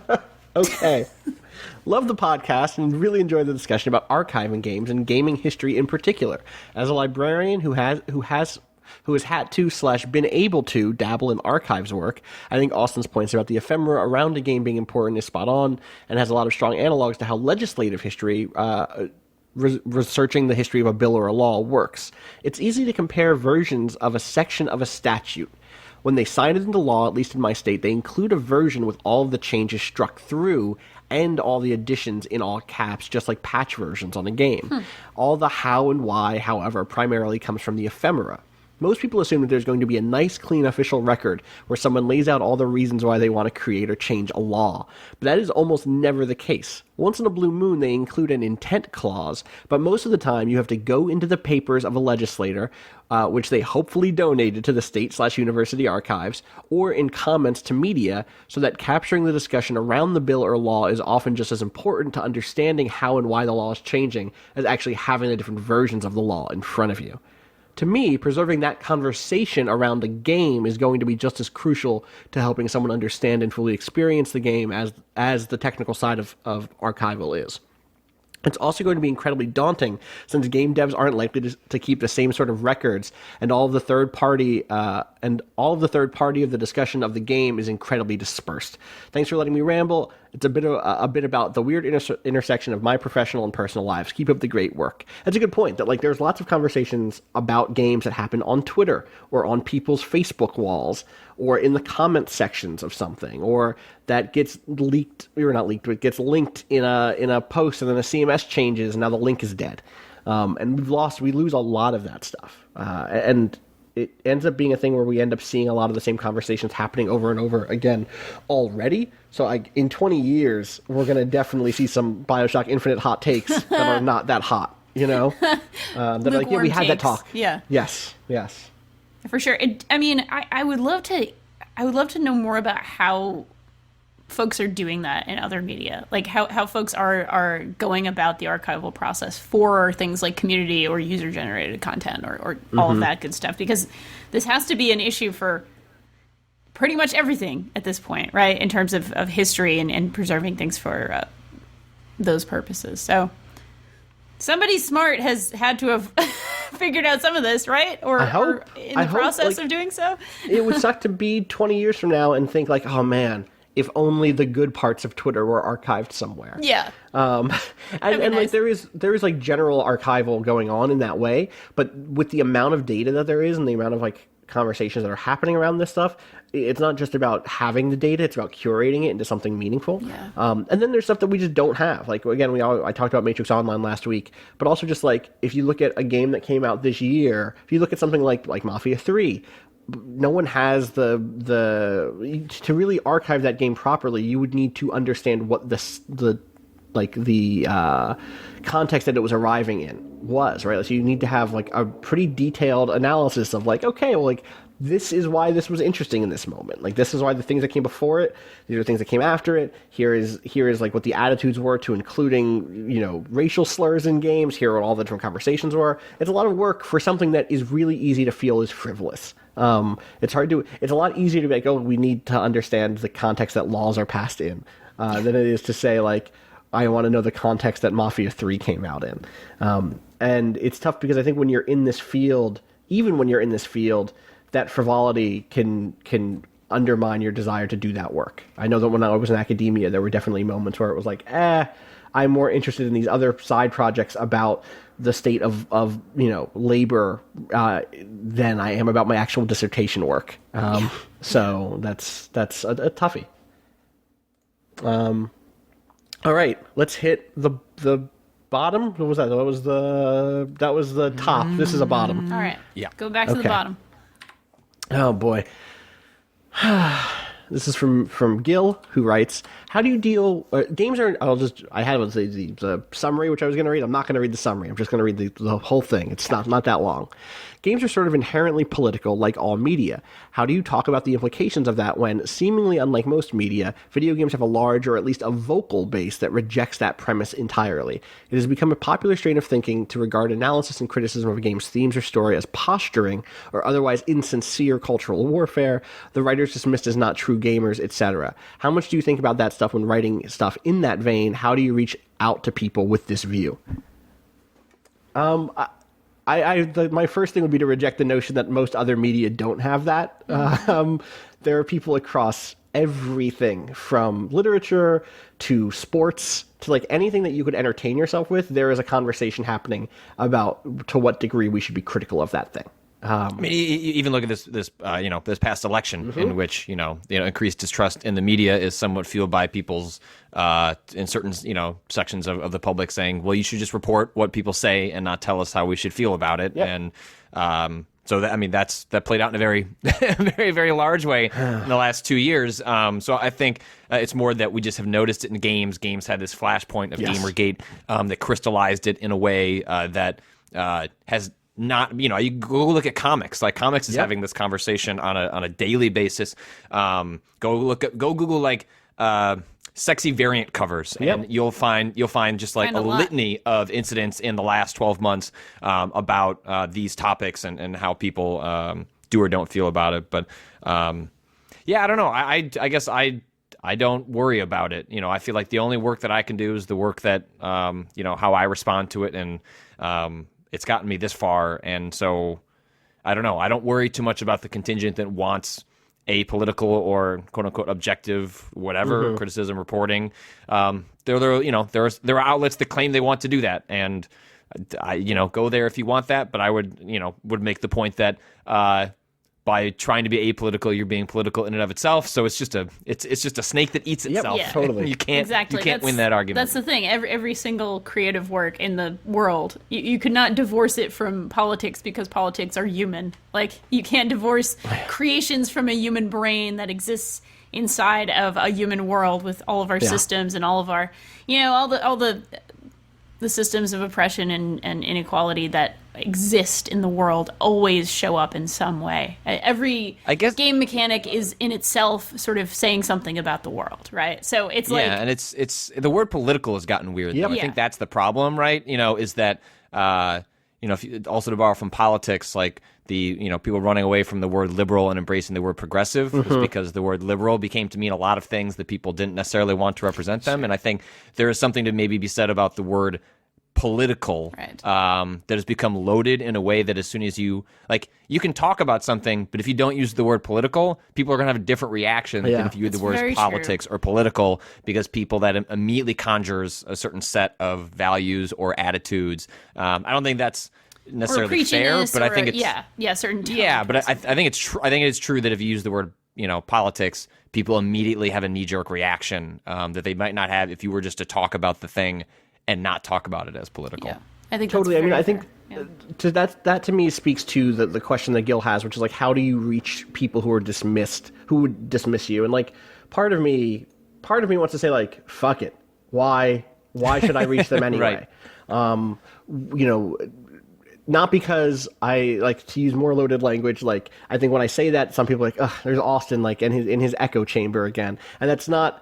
Okay. Love the podcast and really enjoy the discussion about archiving games and gaming history in particular. As a librarian who has had to / been able to dabble in archives work, I think Austin's points about the ephemera around a game being important is spot on and has a lot of strong analogs to how legislative history, researching the history of a bill or a law, works. It's easy to compare versions of a section of a statute. When they sign it into law, at least in my state, they include a version with all of the changes struck through and all the additions in all caps, just like patch versions on a game. All the how and why, however, primarily comes from the ephemera. Most people assume that there's going to be a nice, clean official record where someone lays out all the reasons why they want to create or change a law. But that is almost never the case. Once in a blue moon, they include an intent clause, but most of the time you have to go into the papers of a legislator, which they hopefully donated to the state/university archives, or in comments to media, so that capturing the discussion around the bill or law is often just as important to understanding how and why the law is changing as actually having the different versions of the law in front of you. To me, preserving that conversation around the game is going to be just as crucial to helping someone understand and fully experience the game as the technical side of archival is. It's also going to be incredibly daunting since game devs aren't likely to keep the same sort of records, and all of the third party of the discussion of the game is incredibly dispersed. Thanks for letting me ramble. It's a bit about the weird intersection of my professional and personal lives. Keep up the great work. That's a good point. That there's lots of conversations about games that happen on Twitter or on people's Facebook walls or in the comment sections of something, or that gets leaked or not leaked, but it gets linked in a post, and then the CMS changes, and now the link is dead. And we lose a lot of that stuff, and it ends up being a thing where we end up seeing a lot of the same conversations happening over and over again already. So in 20 years, we're going to definitely see some BioShock Infinite hot takes that are not that hot, that are like, yeah, we had that talk. Yeah. Yes. For sure. I would love to know more about how folks are doing that in other media, like how folks are going about the archival process for things like community or user generated content or all of that good stuff, because this has to be an issue for pretty much everything at this point, right, in terms of history and preserving things for those purposes. So somebody smart has had to have figured out some of this, right? Or in the process of doing so. It would suck to be 20 years from now and think like, oh man, if only the good parts of Twitter were archived somewhere. Yeah. And nice. like there is like general archival going on in that way, but with the amount of data that there is and the amount of like conversations that are happening around this stuff, it's not just about having the data, it's about curating it into something meaningful. Yeah. And then there's stuff that we just don't have. Like, again, I talked about Matrix Online last week, but also just like, if you look at a game that came out this year, if you look at something like Mafia 3, no one has to really archive that game properly, you would need to understand what the context that it was arriving in was, right? So you need to have like a pretty detailed analysis of like, okay, well, like this is why this was interesting in this moment. Like this is why the things that came before it, these are the things that came after it. Here is like what the attitudes were to including, you know, racial slurs in games. Here are what all the different conversations were. It's a lot of work for something that is really easy to feel is frivolous. It's a lot easier to be like, oh, we need to understand the context that laws are passed in, than it is to say like, I want to know the context that Mafia 3 came out in. And it's tough because I think when you're in this field, even when you're in this field, that frivolity can undermine your desire to do that work. I know that when I was in academia, there were definitely moments where it was like, I'm more interested in these other side projects about the state of you know, labor than I am about my actual dissertation work. So that's a toughie. All right, let's hit the bottom. What was that? That was the top. This is a bottom. All right. Yeah. Go back to the Okay. bottom. Oh boy. This is from Gil, who writes, how do you deal... games are... I had the summary, which I was going to read. I'm not going to read the summary. I'm just going to read the whole thing. It's not that long. Games are sort of inherently political, like all media. How do you talk about the implications of that when, seemingly unlike most media, video games have a large or at least a vocal base that rejects that premise entirely? It has become a popular strain of thinking to regard analysis and criticism of a game's themes or story as posturing or otherwise insincere cultural warfare, the writers dismissed as not true gamers, etc. How much do you think about that stuff when writing stuff in that vein? How do you reach out to people with this view? My first thing would be to reject the notion that most other media don't have that. There are people across everything from literature to sports to like anything that you could entertain yourself with. There is a conversation happening about to what degree we should be critical of that thing. I mean, even look at this past election in which increased distrust in the media is somewhat fueled by people's in certain sections of the public saying, well, you should just report what people say and not tell us how we should feel about it. Yep. And so that played out in a very very very large way in the last 2 years. So I think it's more that we just have noticed it in games. Games had this flashpoint of Gamergate that crystallized it in a way that has not, you go look at comics. Like comics is having this conversation on a daily basis. Go Google like sexy variant covers, and you'll find just like a litany of incidents in the last 12 months about these topics and how people do or don't feel about it. But I don't know. I guess I don't worry about it. I feel like the only work that I can do is the work that how I respond to it, and it's gotten me this far, and so I don't know. I don't worry too much about the contingent that wants apolitical or quote unquote objective whatever criticism reporting. There are outlets that claim they want to do that, and I go there if you want that. But I would make the point that by trying to be apolitical, you're being political in and of itself. So it's just a snake that eats itself. Yeah. Totally. You can't win that argument. That's the thing. Every single creative work in the world, you could not divorce it from politics because politics are human. Like you can't divorce creations from a human brain that exists inside of a human world with all of our systems and all of our, all the systems of oppression and inequality that exist in the world always show up in some way. Every game mechanic is in itself sort of saying something about the world, right? So it's and it's the word political has gotten weird. Yep. I think that's the problem, right? Is that if you, also to borrow from politics, like the people running away from the word liberal and embracing the word progressive was because the word liberal became to mean a lot of things that people didn't necessarily want to represent them. And I think there is something to maybe be said about the word political, Right. that has become loaded in a way that as soon as you you can talk about something, but if you don't use the word political, people are going to have a different reaction than if you use the words very politics or political, because people that immediately conjures a certain set of values or attitudes. I don't think that's necessarily fair, but I think it's certain tone. yeah, but I think it's true. I think it's true that if you use the word politics, people immediately have a knee-jerk reaction that they might not have if you were just to talk about the thing and not talk about it as political. Yeah, I think Totally. That's I mean, very I think fair. that to me speaks to the question that Gil has, which is like, how do you reach people who are dismissed, who would dismiss you? And like, part of me wants to say like, fuck it. Why should I reach them anyway? Not because I like to use more loaded language. Like, I think when I say that, some people are like, ugh, there's Austin like in his echo chamber again. And that's not,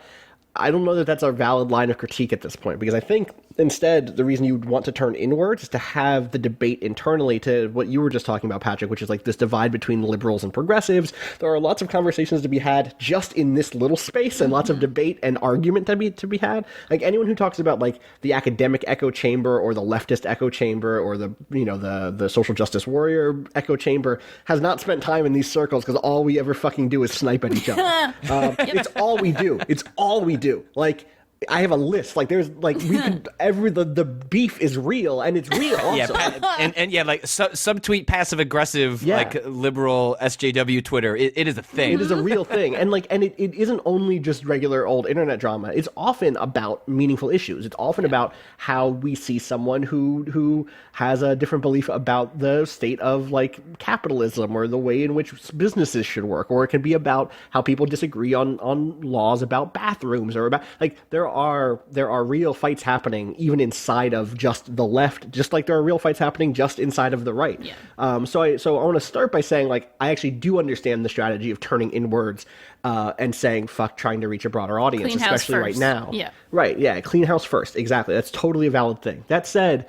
I don't know that that's a valid line of critique at this point, because I think instead the reason you'd want to turn inwards is to have the debate internally, to what you were just talking about, Patrick, which is like this divide between liberals and progressives. There are lots of conversations to be had just in this little space, and lots of debate and argument to be had. Like, anyone who talks about like the academic echo chamber or the leftist echo chamber or the social justice warrior echo chamber has not spent time in these circles, because all we ever fucking do is snipe at each other. It's all we do. It's all we do. Like, I have a list. Like, there's like, we can the beef is real, and it's real also. Like subtweet passive aggressive like liberal SJW Twitter. It is a thing. It is a real thing, and it isn't only just regular old internet drama. It's often about meaningful issues. It's often about how we see someone who has a different belief about the state of like capitalism or the way in which businesses should work, or it can be about how people disagree on laws about bathrooms, or about like there are real fights happening even inside of just the left, just like there are real fights happening just inside of the right. So I want to start by saying, like, I actually do understand the strategy of turning inwards and saying fuck trying to reach a broader audience, Clean house especially right first. now. Yeah. Clean house first. Exactly. That's totally a valid thing. That said,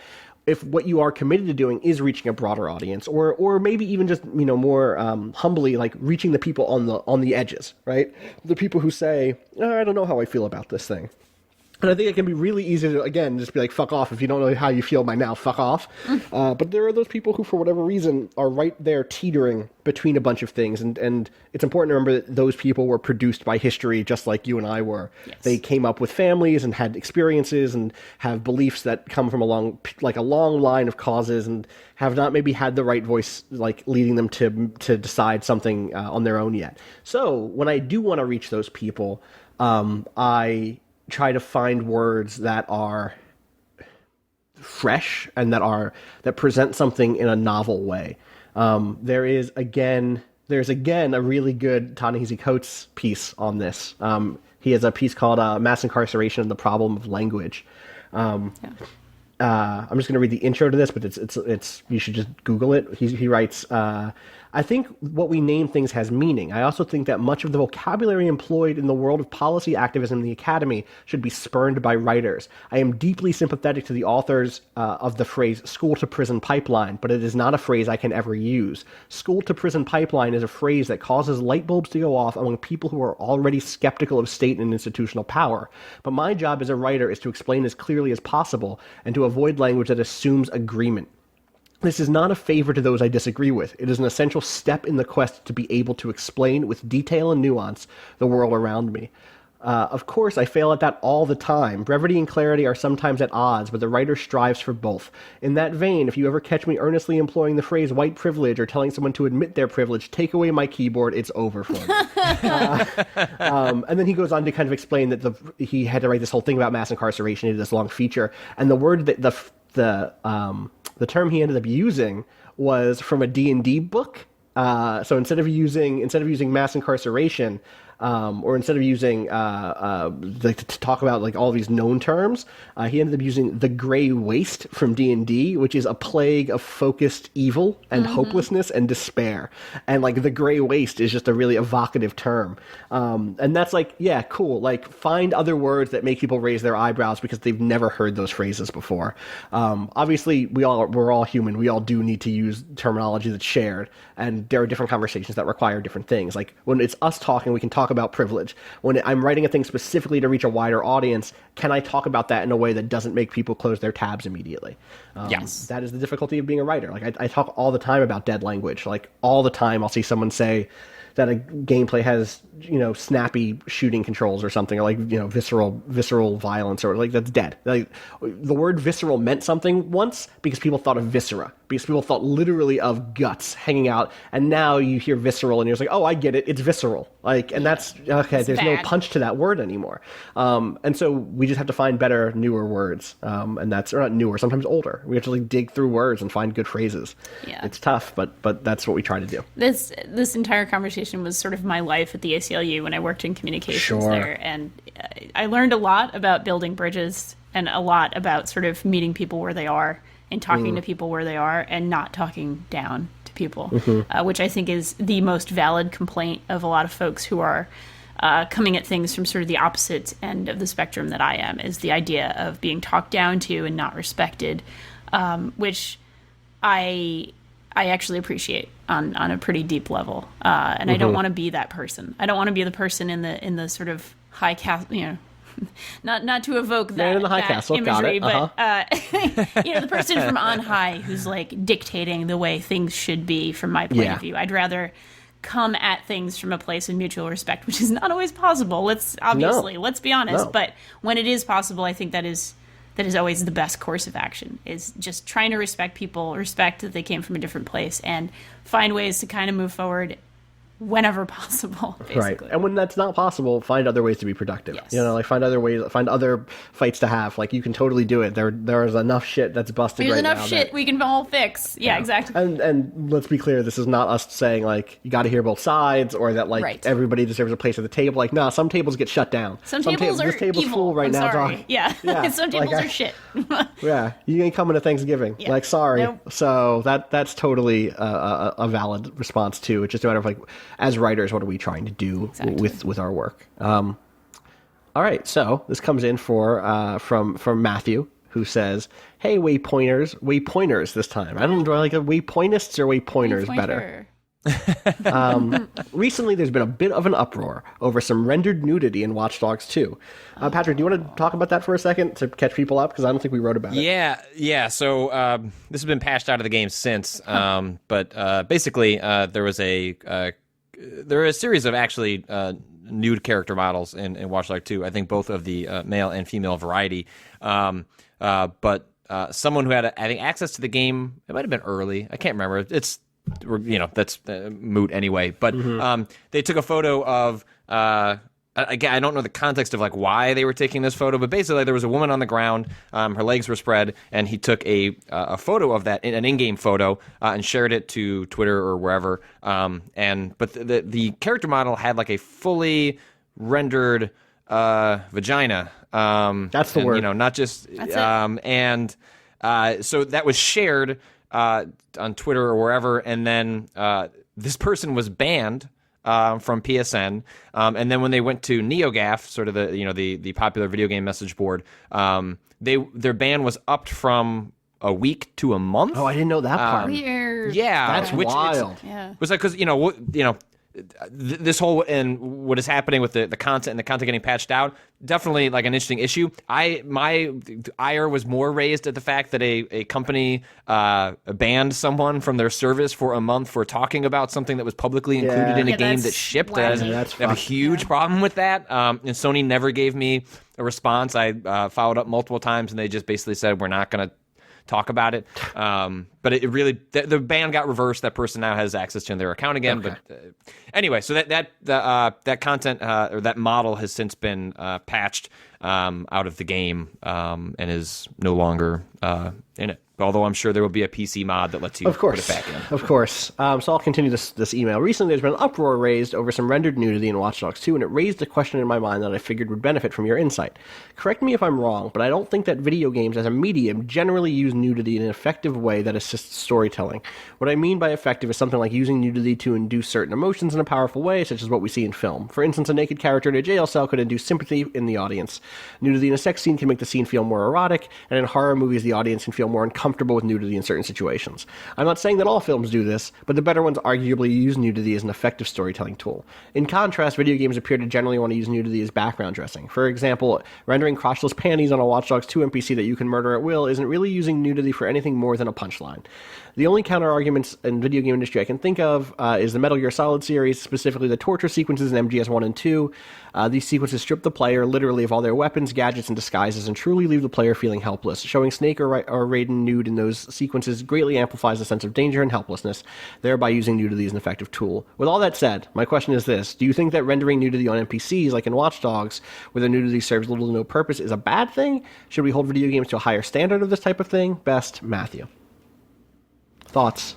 if what you are committed to doing is reaching a broader audience, or maybe even just more humbly, like reaching the people on the edges, right? The people who say, I don't know how I feel about this thing. And I think it can be really easy to, again, just be like, fuck off. If you don't know how you feel by now, fuck off. But there are those people who, for whatever reason, are right there teetering between a bunch of things. And it's important to remember that those people were produced by history just like you and I were. Yes. They came up with families and had experiences and have beliefs that come from a long line of causes, and have not maybe had the right voice like leading them to decide something on their own yet. So when I do want to reach those people, I try to find words that are fresh and that present something in a novel way. There's again a really good Ta-Nehisi Coates piece on this. He has a piece called Mass Incarceration and the Problem of Language. I'm just going to read the intro to this, but it's you should just Google it. He writes, I think what we name things has meaning. I also think that much of the vocabulary employed in the world of policy activism in the academy should be spurned by writers. I am deeply sympathetic to the authors of the phrase school-to-prison pipeline, but it is not a phrase I can ever use. School-to-prison pipeline is a phrase that causes light bulbs to go off among people who are already skeptical of state and institutional power. But my job as a writer is to explain as clearly as possible and to avoid language that assumes agreement. This is not a favor to those I disagree with. It is an essential step in the quest to be able to explain with detail and nuance the world around me. Of course, I fail at that all the time. Brevity and clarity are sometimes at odds, but the writer strives for both. In that vein, if you ever catch me earnestly employing the phrase white privilege or telling someone to admit their privilege, take away my keyboard, it's over for me. And then he goes on to kind of explain that he had to write this whole thing about mass incarceration. He did this long feature, and the word that the term he ended up using was from a D&D book. So instead of using mass incarceration, or instead of using to talk about like all these known terms, he ended up using the gray waste from D&D, which is a plague of focused evil and hopelessness and despair. And like the gray waste is just a really evocative term. And that's like, yeah, cool. Like, find other words that make people raise their eyebrows because they've never heard those phrases before. Obviously, we're all human. We all do need to use terminology that's shared, and there are different conversations that require different things. Like when it's us talking, we can talk talk about privilege? When I'm writing a thing specifically to reach a wider audience, can I talk about that in a way that doesn't make people close their tabs immediately? Yes. That is the difficulty of being a writer. Like, I talk all the time about dead language. Like, all the time I'll see someone say that a gameplay has, snappy shooting controls or something, or like, visceral violence, or like, that's dead. Like, the word visceral meant something once because people thought of viscera, because people thought literally of guts hanging out, and now you hear visceral and you're just like, oh, I get it, it's visceral. Like, and that's, okay, there's no bad. punch to that word anymore. And so we just have to find better, newer words. And that's, or not newer, sometimes older. We have to like dig through words and find good phrases. Yeah. It's tough, but that's what we try to do. This entire conversation was sort of my life at the ACLU when I worked in communications Sure. there, and I learned a lot about building bridges and a lot about sort of meeting people where they are and talking to people where they are and not talking down to people, which I think is the most valid complaint of a lot of folks who are coming at things from sort of the opposite end of the spectrum that I am, is the idea of being talked down to and not respected, which I actually appreciate on a pretty deep level, and I don't want to be that person. I don't want to be the person in the sort of high castle, not to evoke that, Man in the high that castle, got imagery, it. but the person from on high who's like dictating the way things should be from my point Yeah. of view. I'd rather come at things from a place of mutual respect, which is not always possible. Let's be honest. No. But when it is possible, I think that is always the best course of action, is just trying to respect people, respect that they came from a different place, and find ways to kind of move forward whenever possible, basically. Right. And when that's not possible, find other ways to be productive. Yes. Like find other fights to have. Like, you can totally do it. There is enough shit that's busted There's right now. enough shit we can all fix. Yeah, exactly. And let's be clear, this is not us saying like you got to hear both sides, or that like Right. everybody deserves a place at the table. Like, nah, some tables get shut down. Some tables are this table's evil. full right I'm now, sorry. dog. Yeah. Yeah, Some like, tables are shit. Yeah, you ain't coming to Thanksgiving. Yeah. Like, sorry. Nope. So that's totally a valid response too. It's just a matter of like, as writers, what are we trying to do Exactly. with our work? All right, so this comes in from Matthew, who says, "Hey, waypointers this time. Do I like a waypointists or waypointers better? Recently, there's been a bit of an uproar over some rendered nudity in Watch Dogs 2. Patrick, do you want to talk about that for a second to catch people up? Because I don't think we wrote about it. Yeah. So this has been patched out of the game since, but basically there was a series of actually nude character models in Watch Dogs 2. I think both of the male and female variety. But someone who had I think access to the game, it might have been early. I can't remember. It's that's moot anyway. But they took a photo of. Again, I don't know the context of like why they were taking this photo, but basically there was a woman on the ground, her legs were spread, and he took a photo of that, an in-game photo, and shared it to Twitter or wherever. But the character model had like a fully rendered vagina. That's the word. Not just. That's it. So that was shared on Twitter or wherever, and then this person was banned from PSN, and then when they went to NeoGAF, sort of the popular video game message board, their ban was upped from a week to a month. Oh, I didn't know that part. Weird. Yeah, That's which wild. Yeah. was like, because this whole and what is happening with the content and the content getting patched out, definitely like an interesting issue. My ire was more raised at the fact that a company banned someone from their service for a month for talking about something that was publicly included in a Yeah, game that's that shipped. wacky. That's I have a fucked. huge problem with that. And Sony never gave me a response. I followed up multiple times, and they just basically said, we're not going to talk about it. But it really, the ban got reversed. That person now has access to their account again. Okay. But anyway, so that content or that model has since been patched out of the game and is no longer in it. Although I'm sure there will be a PC mod that lets you Of course, put it back in. of course. So I'll continue this email. Recently, there's been an uproar raised over some rendered nudity in Watch Dogs 2, and it raised a question in my mind that I figured would benefit from your insight. Correct me if I'm wrong, but I don't think that video games as a medium generally use nudity in an effective way that assists storytelling. What I mean by effective is something like using nudity to induce certain emotions in a powerful way, such as what we see in film. For instance, a naked character in a jail cell could induce sympathy in the audience. Nudity in a sex scene can make the scene feel more erotic, and in horror movies, the audience can feel more uncomfortable comfortable with nudity in certain situations. I'm not saying that all films do this, but the better ones arguably use nudity as an effective storytelling tool. In contrast, video games appear to generally want to use nudity as background dressing. For example, rendering crotchless panties on a Watch Dogs 2 NPC that you can murder at will isn't really using nudity for anything more than a punchline. The only counter-arguments in video game industry I can think of is the Metal Gear Solid series, specifically the torture sequences in MGS 1 and 2. These sequences strip the player literally of all their weapons, gadgets, and disguises and truly leave the player feeling helpless. Showing Snake or Raiden nude in those sequences greatly amplifies the sense of danger and helplessness, thereby using nudity as an effective tool. With all that said, my question is this. Do you think that rendering nudity on NPCs, like in Watch Dogs, where the nudity serves little to no purpose, is a bad thing? Should we hold video games to a higher standard of this type of thing? Best, Matthew. Thoughts?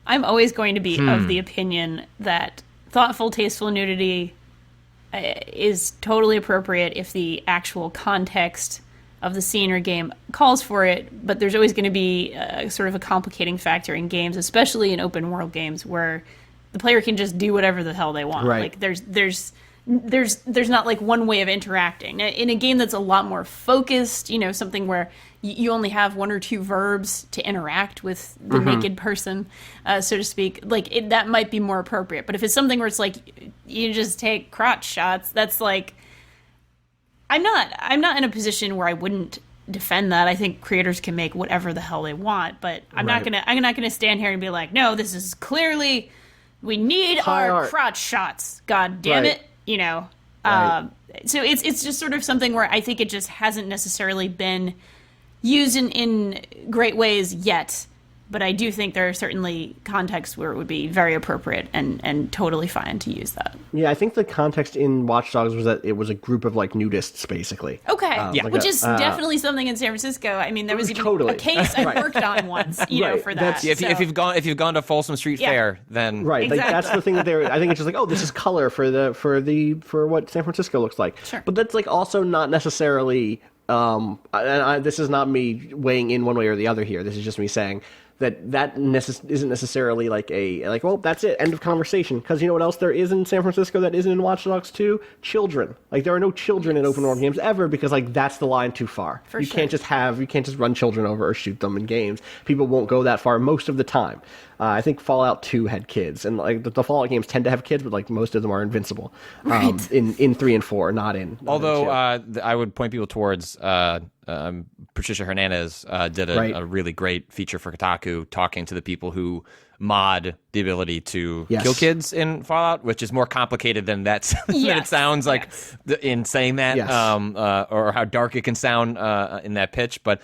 I'm always going to be of the opinion that thoughtful, tasteful nudity is totally appropriate if the actual context of the scene or game calls for it, but there's always going to be sort of a complicating factor in games, especially in open world games where the player can just do whatever the hell they want. Right. Like there's not like one way of interacting. Now, in a game that's a lot more focused, something where you only have one or two verbs to interact with the naked person, so to speak, like that might be more appropriate. But if it's something where it's like you just take crotch shots, that's like I'm not in a position where I wouldn't defend that. I think creators can make whatever the hell they want, but I'm not gonna stand here and be like, no, this is clearly we need High our art. crotch shots. God damn Right. it, Right. So it's just sort of something where I think it just hasn't necessarily been used in great ways yet. But I do think there are certainly contexts where it would be very appropriate and totally fine to use that. Yeah, I think the context in Watch Dogs was that it was a group of like nudists, basically. Okay, like which is definitely something in San Francisco. I mean, there was even Totally. a case I worked on once, Right. for that. That's- Yeah, if you've gone to Folsom Street Yeah. Fair, then Right, like Exactly. that's the thing that they're. I think it's just like, oh, this is color for what San Francisco looks like. Sure. But that's like also not necessarily. This is not me weighing in one way or the other here. This is just me saying that isn't necessarily like well, that's it, end of conversation. Because you know what else there is in San Francisco that isn't in Watch Dogs 2? Children. Like there are no children in open world games ever because like that's the line too far. You sure. can't just run children over or shoot them in games. People won't go that far most of the time. I think Fallout 2 had kids, and like the Fallout games tend to have kids, but like most of them are invincible. Right. In 3 and 4, not in. although 2. I would point people towards Patricia Hernandez did Right. a really great feature for Kotaku talking to the people who mod the ability to Yes. kill kids in Fallout, which is more complicated than that than it Yes, sounds like yes. in saying that, Yes. or how dark it can sound in that pitch. But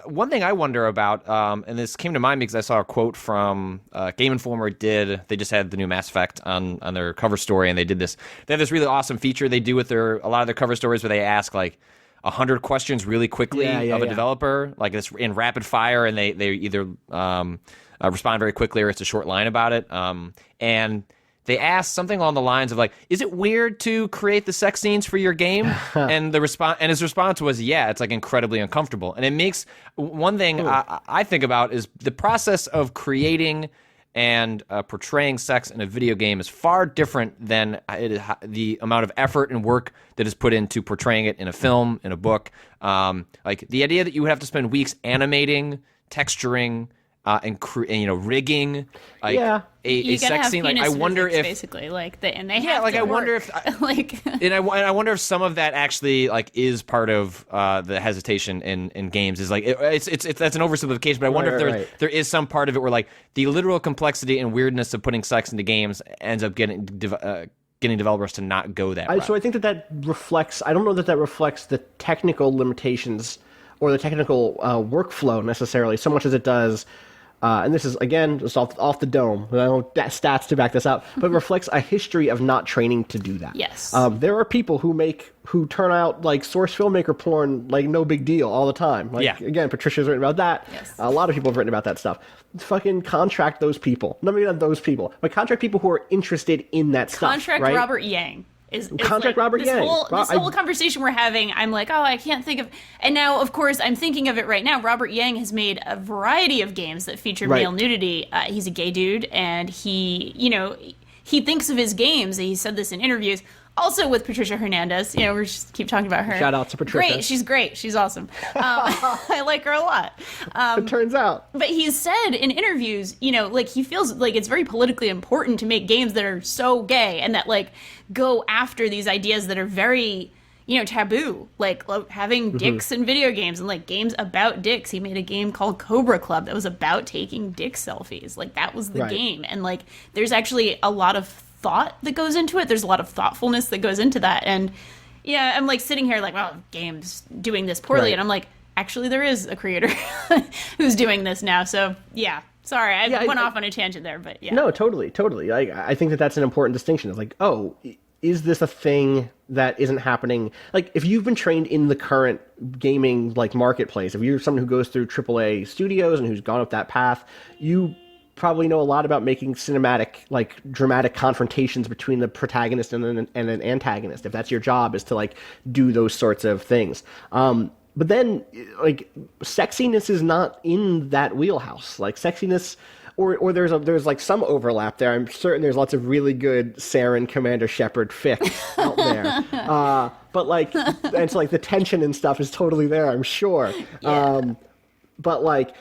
one thing I wonder about, and this came to mind because I saw a quote from Game Informer. They just had the new Mass Effect on their cover story, and they have this really awesome feature they do with a lot of their cover stories where they ask like 100 questions really quickly of a developer, like it's in rapid fire, and they either respond very quickly or it's a short line about it. And they asked something along the lines of like, "Is it weird to create the sex scenes for your game?" and his response was, "Yeah, it's like incredibly uncomfortable." And it makes one thing I think about is the process of creating and portraying sex in a video game is far different than the amount of effort and work that is put into portraying it in a film, in a book. Like the idea that you would have to spend weeks animating, texturing, and rigging like Yeah. a You gotta sex have scene. Like I penis wonder physics, if basically they have like, to I wonder work. if like and I wonder if some of that actually like is part of the hesitation in games is like it's that's an oversimplification, but I wonder if there is some part of it where like the literal complexity and weirdness of putting sex into games ends up getting developers to not go that route. So I think that reflects. I don't know that reflects the technical limitations or the technical workflow necessarily, so much as it does. And this is, again, just off the dome. I don't have stats to back this up, but reflects a history of not training to do that. Yes. There are people who turn out like source filmmaker porn like no big deal all the time. Like, Yeah. Again, Patricia's written about that. Yes. A lot of people have written about that stuff. Fucking contract those people. No, maybe not those people, but contract people who are interested in that stuff. contract right? Robert Yang. Is Contract like, Robert this Yang. This whole conversation we're having, I'm like, oh, I can't think of. And now, of course, I'm thinking of it right now. Robert Yang has made a variety of games that feature Right. male nudity. He's a gay dude, and he thinks of his games. He said this in interviews. Also with Patricia Hernandez, you know, we just keep talking about her. Shout out to Patricia. Great, she's great. She's awesome. I like her a lot. It turns out. But he's said in interviews, you know, like he feels like it's very politically important to make games that are so gay and that like go after these ideas that are very, you know, taboo, like having dicks in video games and like games about dicks. He made a game called Cobra Club that was about taking dick selfies. Like that was the game. And like there's actually a lot of thought that goes into it. There's a lot of thoughtfulness that goes into that. And yeah, I'm like sitting here like, well, games doing this poorly. And I'm like, actually there is a creator who's doing this now. So yeah, sorry, I went off on a tangent there, but yeah. No, totally. I think that that's an important distinction. It's like, oh, is this a thing that isn't happening? Like, if you've been trained in the current gaming like marketplace, if you're someone who goes through AAA studios and who's gone up that path, you probably know a lot about making cinematic, like dramatic confrontations between the protagonist and an antagonist. If that's your job, is to like do those sorts of things. But then, like, sexiness is not in that wheelhouse. Like, sexiness, or there's like some overlap there. I'm certain there's lots of really good Saren Commander Shepard fic out there. But like, and so like the tension and stuff is totally there, I'm sure. Yeah. But like,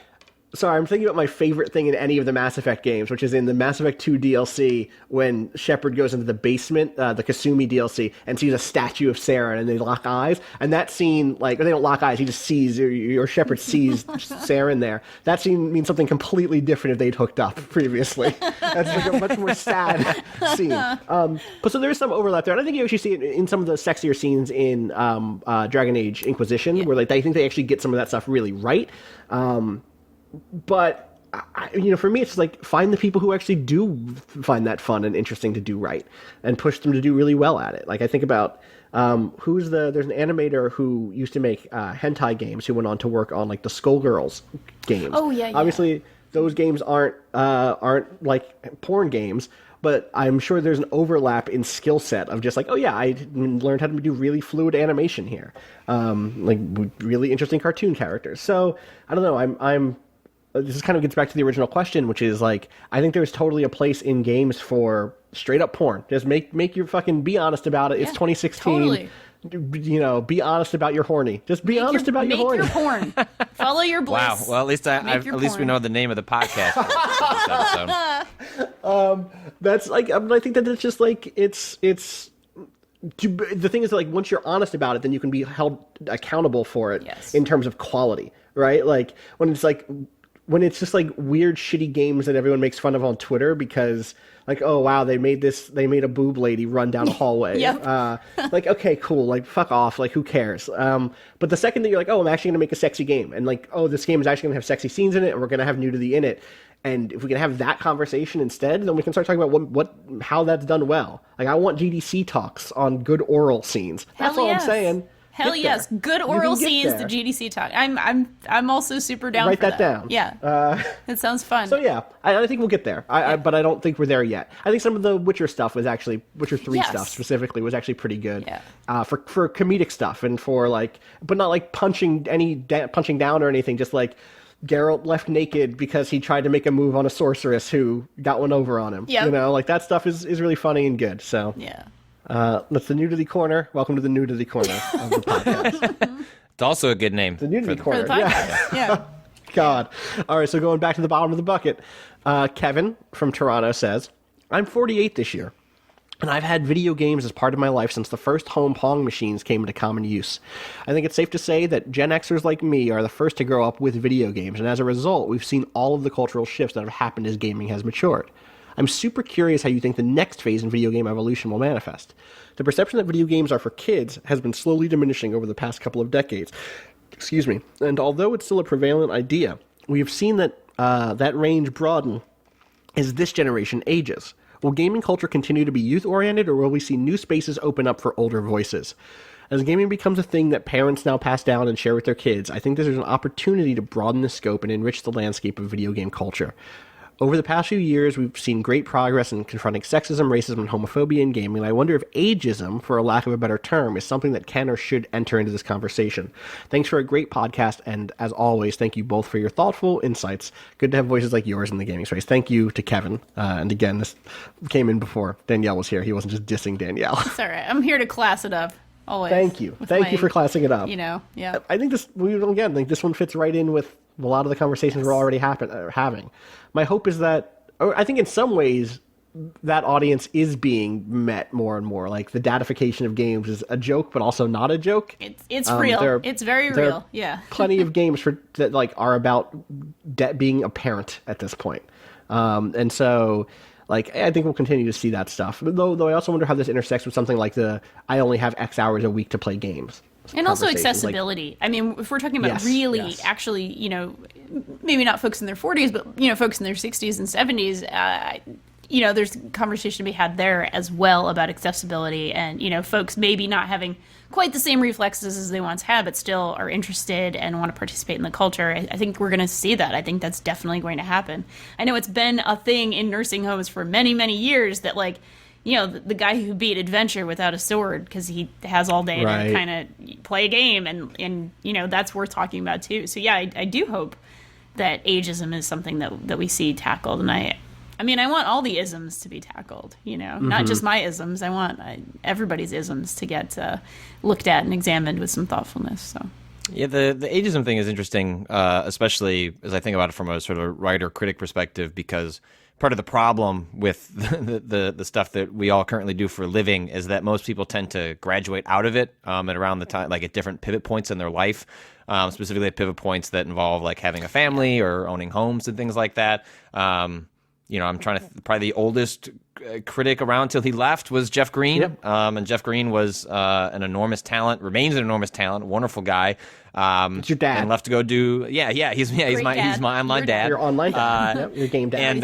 sorry, I'm thinking about my favorite thing in any of the Mass Effect games, which is in the Mass Effect 2 DLC when Shepard goes into the basement, the Kasumi DLC, and sees a statue of Saren, and they lock eyes. And that scene, like, or they don't lock eyes, he just sees, or Shepard sees Saren there. That scene means something completely different if they'd hooked up previously. That's like a much more sad scene. But so there is some overlap there. And I think you actually see it in some of the sexier scenes in Dragon Age Inquisition, where like I think they actually get some of that stuff really right. But, you know, for me, it's like find the people who actually do find that fun and interesting to do right and push them to do really well at it. Like I think about there's an animator who used to make hentai games who went on to work on like the Skullgirls games. Oh, yeah. Obviously, those games aren't like porn games, but I'm sure there's an overlap in skill set of just like, oh yeah, I learned how to do really fluid animation here, like really interesting cartoon characters. So I don't know. This kind of gets back to the original question, which is like, I think there's totally a place in games for straight up porn. Just make your fucking, be honest about it. It's 2016. Totally. You know, be honest about your horny. Just be honest about your horny. Make your porn. Follow your bliss. Wow. Well, at least we know the name of the podcast. That's like, I think that it's just like, it's the thing is that, like, once you're honest about it, then you can be held accountable for it in terms of quality, right? Like when it's just like weird, shitty games that everyone makes fun of on Twitter because like, oh wow, they made a boob lady run down a hallway. Like, okay, cool, like fuck off, like who cares? But the second that you're like, oh, I'm actually gonna make a sexy game, and like, oh, this game is actually gonna have sexy scenes in it, and we're gonna have nudity in it, and if we can have that conversation instead, then we can start talking about how that's done well. Like, I want GDC talks on good oral scenes. That's all I'm saying. Hell yes, good oral scenes. The GDC talk. I'm also super down. Write for that down. Yeah, it sounds fun. So yeah, I think we'll get there. But I don't think we're there yet. I think some of the Witcher stuff was actually Witcher 3 stuff specifically was actually pretty good. Yeah. For comedic stuff and for like, but not like punching down or anything. Just like Geralt left naked because he tried to make a move on a sorceress who got one over on him. Yep. You know, like that stuff is really funny and good. So yeah. That's the Nudity Corner. Welcome to the Nudity Corner of the podcast. It's also a good name. The Nudity Corner. For the podcast. Yeah. God. All right, so going back to the bottom of the bucket. Kevin from Toronto says, I'm 48 this year, and I've had video games as part of my life since the first home Pong machines came into common use. I think it's safe to say that Gen Xers like me are the first to grow up with video games, and as a result, we've seen all of the cultural shifts that have happened as gaming has matured. I'm super curious how you think the next phase in video game evolution will manifest. The perception that video games are for kids has been slowly diminishing over the past couple of decades. Excuse me. And although it's still a prevalent idea, we have seen that that range broaden as this generation ages. Will gaming culture continue to be youth-oriented, or will we see new spaces open up for older voices? As gaming becomes a thing that parents now pass down and share with their kids, I think there's an opportunity to broaden the scope and enrich the landscape of video game culture. Over the past few years, we've seen great progress in confronting sexism, racism, and homophobia in gaming, and I wonder if ageism, for a lack of a better term, is something that can or should enter into this conversation. Thanks for a great podcast, and as always, thank you both for your thoughtful insights. Good to have voices like yours in the gaming space. Thank you to Kevin. And again, this came in before Danielle was here. He wasn't just dissing Danielle. It's all right. I'm here to class it up. Always. Thank you. Thank you for classing it up. Yeah. I think this one fits right in with a lot of the conversations we're already having. My hope is that, or I think in some ways, that audience is being met more and more. Like the datification of games is a joke, but also not a joke. It's real. It's very real. Yeah. Plenty of games that like are about being a parent at this point. And so, like, I think we'll continue to see that stuff. Though I also wonder how this intersects with something like I only have X hours a week to play games. And also accessibility. I mean, if we're talking about actually, maybe not folks in their 40s, but, folks in their 60s and 70s, there's conversation to be had there as well about accessibility and, folks maybe not having quite the same reflexes as they once had, but still are interested and want to participate in the culture. I think we're going to see that. I think that's definitely going to happen. I know it's been a thing in nursing homes for many, many years that, like, the guy who beat Adventure without a sword because he has all day to kind of play a game, and that's worth talking about too. So yeah, I do hope that ageism is something that we see tackled, and I want all the isms to be tackled, not just my isms. I want everybody's isms to get looked at and examined with some thoughtfulness. So. Yeah, the ageism thing is interesting, especially as I think about it from a sort of writer-critic perspective, because part of the problem with the stuff that we all currently do for a living is that most people tend to graduate out of it at around the time, like at different pivot points in their life, specifically at pivot points that involve like having a family or owning homes and things like that. I'm trying to probably the oldest critic around till he left was Jeff Green. Yep. And Jeff Green was an enormous talent, remains an enormous talent, wonderful guy. It's your dad. And left to go do he's my online dad. Your online dad. Your game dad. And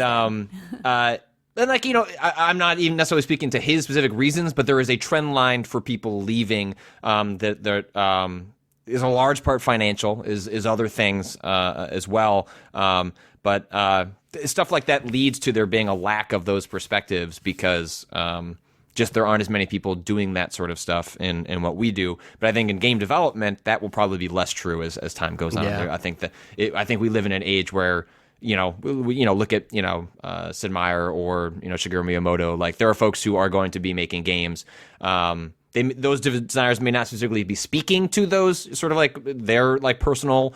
I'm not even necessarily speaking to his specific reasons, but there is a trend line for people leaving that there is a large part financial, is other things as well. But stuff like that leads to there being a lack of those perspectives because just there aren't as many people doing that sort of stuff in what we do. But I think in game development, that will probably be less true as time goes on. Yeah. I think we live in an age where look at Sid Meier or Shigeru Miyamoto. Like there are folks who are going to be making games. Those designers may not specifically be speaking to those sort of like their like personal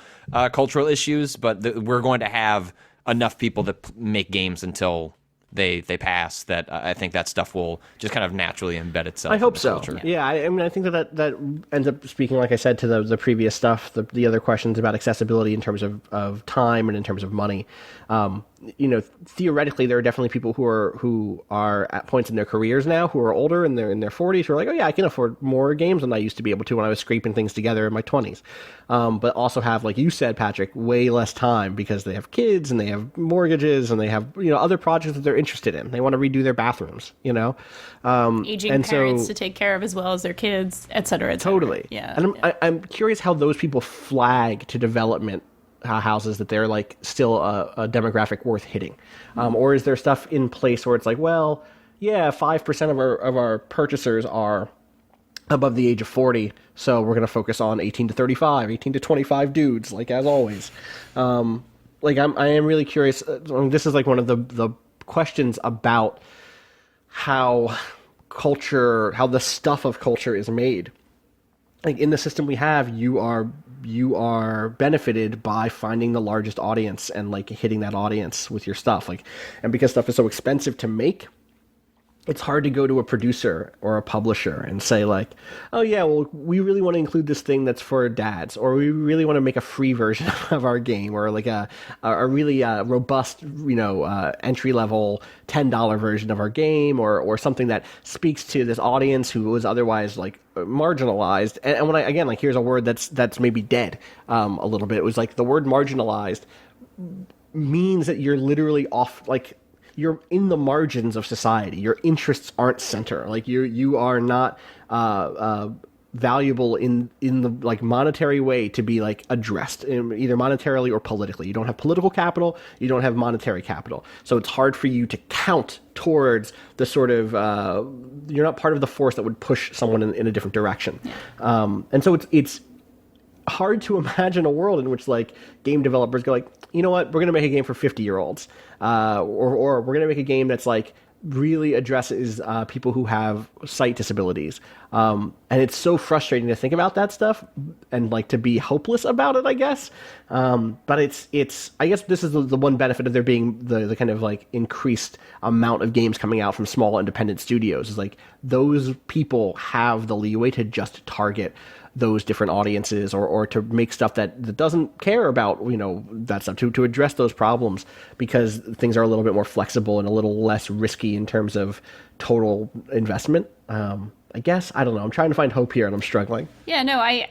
cultural issues, but we're going to have enough people that make games until they pass that I think that stuff will just kind of naturally embed itself. I hope in the so. culture. Yeah, I mean, I think that ends up speaking, like I said, to the previous stuff, the other questions about accessibility in terms of time and in terms of money. Theoretically, there are definitely people who are at points in their careers now who are older and they're in their 40s who are like, oh yeah, I can afford more games than I used to be able to when I was scraping things together in my 20s. But also have, like you said, Patrick, way less time because they have kids and they have mortgages and they have other projects that they're interested in. They want to redo their bathrooms, aging parents to take care of as well as their kids, et cetera, et cetera. Totally. Yeah. And I'm curious how those people flag to development houses that they're like still a demographic worth hitting, or is there stuff in place where it's like, well, yeah, 5% of our purchasers are above the age of 40, so we're going to focus on 18 to 35, 18 to 25 dudes, like as always. I am really curious. This is like one of the questions about how the stuff of culture is made. Like in the system we have, you are benefited by finding the largest audience and like hitting that audience with your stuff. Like, and because stuff is so expensive to make, it's hard to go to a producer or a publisher and say like, oh yeah, well, we really want to include this thing that's for dads, or we really want to make a free version of our game, or like a really robust, entry level $10 version of our game, or something that speaks to this audience who was otherwise like marginalized. And when here's a word that's maybe dead a little bit. It was like the word marginalized means that you're literally off, like, you're in the margins of society. Your interests aren't center. Like you are not valuable in the like monetary way to be like addressed, either monetarily or politically. You don't have political capital, you don't have monetary capital, so it's hard for you to count towards the sort of you're not part of the force that would push someone in a different direction. And so it's hard to imagine a world in which like game developers go like, you know what, we're going to make a game for 50-year-olds, or we're going to make a game that's like really addresses people who have sight disabilities. And it's so frustrating to think about that stuff and like to be hopeless about it, I guess. But it's I guess this is the one benefit of there being the kind of like increased amount of games coming out from small independent studios is like those people have the leeway to just target those different audiences or to make stuff that doesn't care about, you know, that stuff, to address those problems, because things are a little bit more flexible and a little less risky in terms of total investment. I guess, I don't know. I'm trying to find hope here and I'm struggling. Yeah, no, I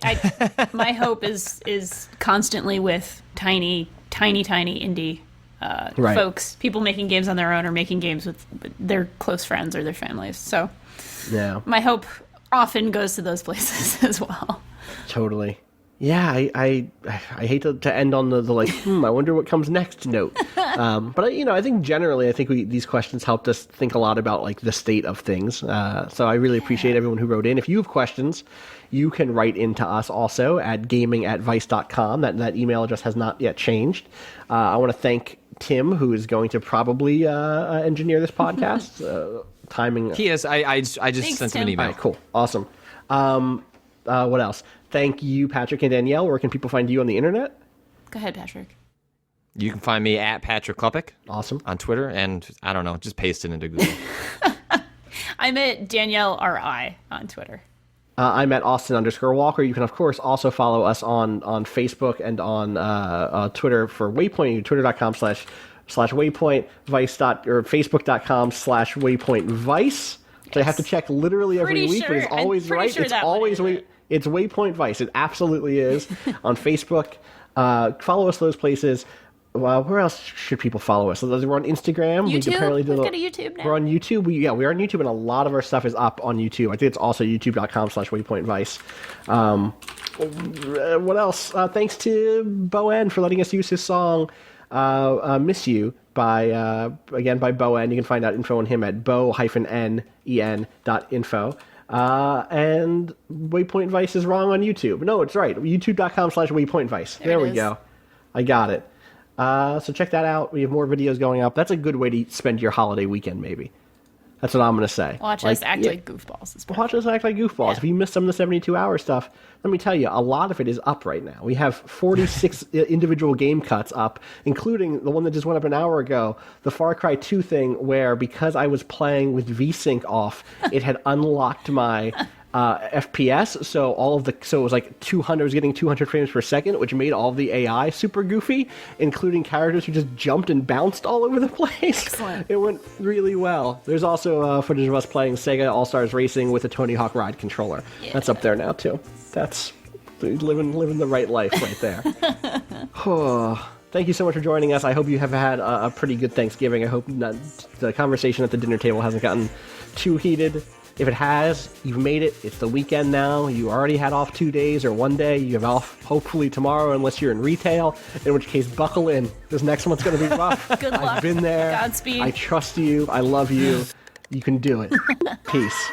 my hope is constantly with tiny indie Right. folks, people making games on their own or making games with their close friends or their families. So Yeah. my hope often goes to those places as well. Totally. Yeah, I hate to end on the like, I wonder what comes next note. But I think generally, I think these questions helped us think a lot about like the state of things. So I really appreciate everyone who wrote in. If you have questions, you can write into us also at gaming@vice.com. That email address has not yet changed. I want to thank Tim, who is going to probably engineer this podcast. Timing. He is. I just Thanks, sent him an Tim. email. All right, cool. Awesome. What else? Thank you, Patrick and Danielle. Where can people find you on the internet? Go ahead, Patrick. You can find me at Patrick Klepek Awesome. on Twitter, and I don't know, just paste it into Google. I'm at Danielle RI on Twitter. I'm at Austin_Walker. You can, of course, also follow us on Facebook and on Twitter for Waypoint. Twitter.com/Waypoint, or Facebook.com/WaypointVice. So I have to check literally every Pretty week, but it's sure- I'm always pretty right. sure It's that one always is it. It's Waypoint Vice. It absolutely is on Facebook. Follow us those places. Where else should people follow us? So we're on Instagram. YouTube? We apparently We've got a YouTube now. We're on YouTube. We are on YouTube, and a lot of our stuff is up on YouTube. I think it's also youtube.com/WaypointVice. What else? Thanks to Boen for letting us use his song "Miss You" by Boen. You can find out info on him at bo-nen.info. And Waypoint Vice is wrong on YouTube. No, it's right. youtube.com/WaypointVice. There we is. go. I got it. So check that out. We have more videos going up. That's a good way to spend your holiday weekend, maybe. That's what I'm going to say. Watch us act like goofballs. Is Watch us act like goofballs. Yeah. If you missed some of the 72-hour stuff, let me tell you, a lot of it is up right now. We have 46 individual game cuts up, including the one that just went up an hour ago, the Far Cry 2 thing, where because I was playing with VSync off, it had unlocked my FPS, so it was like 200, I was getting 200 frames per second, which made all of the AI super goofy, including characters who just jumped and bounced all over the place. Excellent. It went really well. There's also footage of us playing Sega All-Stars Racing with a Tony Hawk Ride controller. Yeah. That's up there now too. That's living the right life right there. Thank you so much for joining us. I hope you have had a pretty good Thanksgiving. I hope the conversation at the dinner table hasn't gotten too heated. If it has, you've made it. It's the weekend now. You already had off 2 days or 1 day. You have off hopefully tomorrow unless you're in retail, in which case buckle in. This next one's going to be rough. Good luck. I've been there. Godspeed. I trust you. I love you. You can do it. Peace.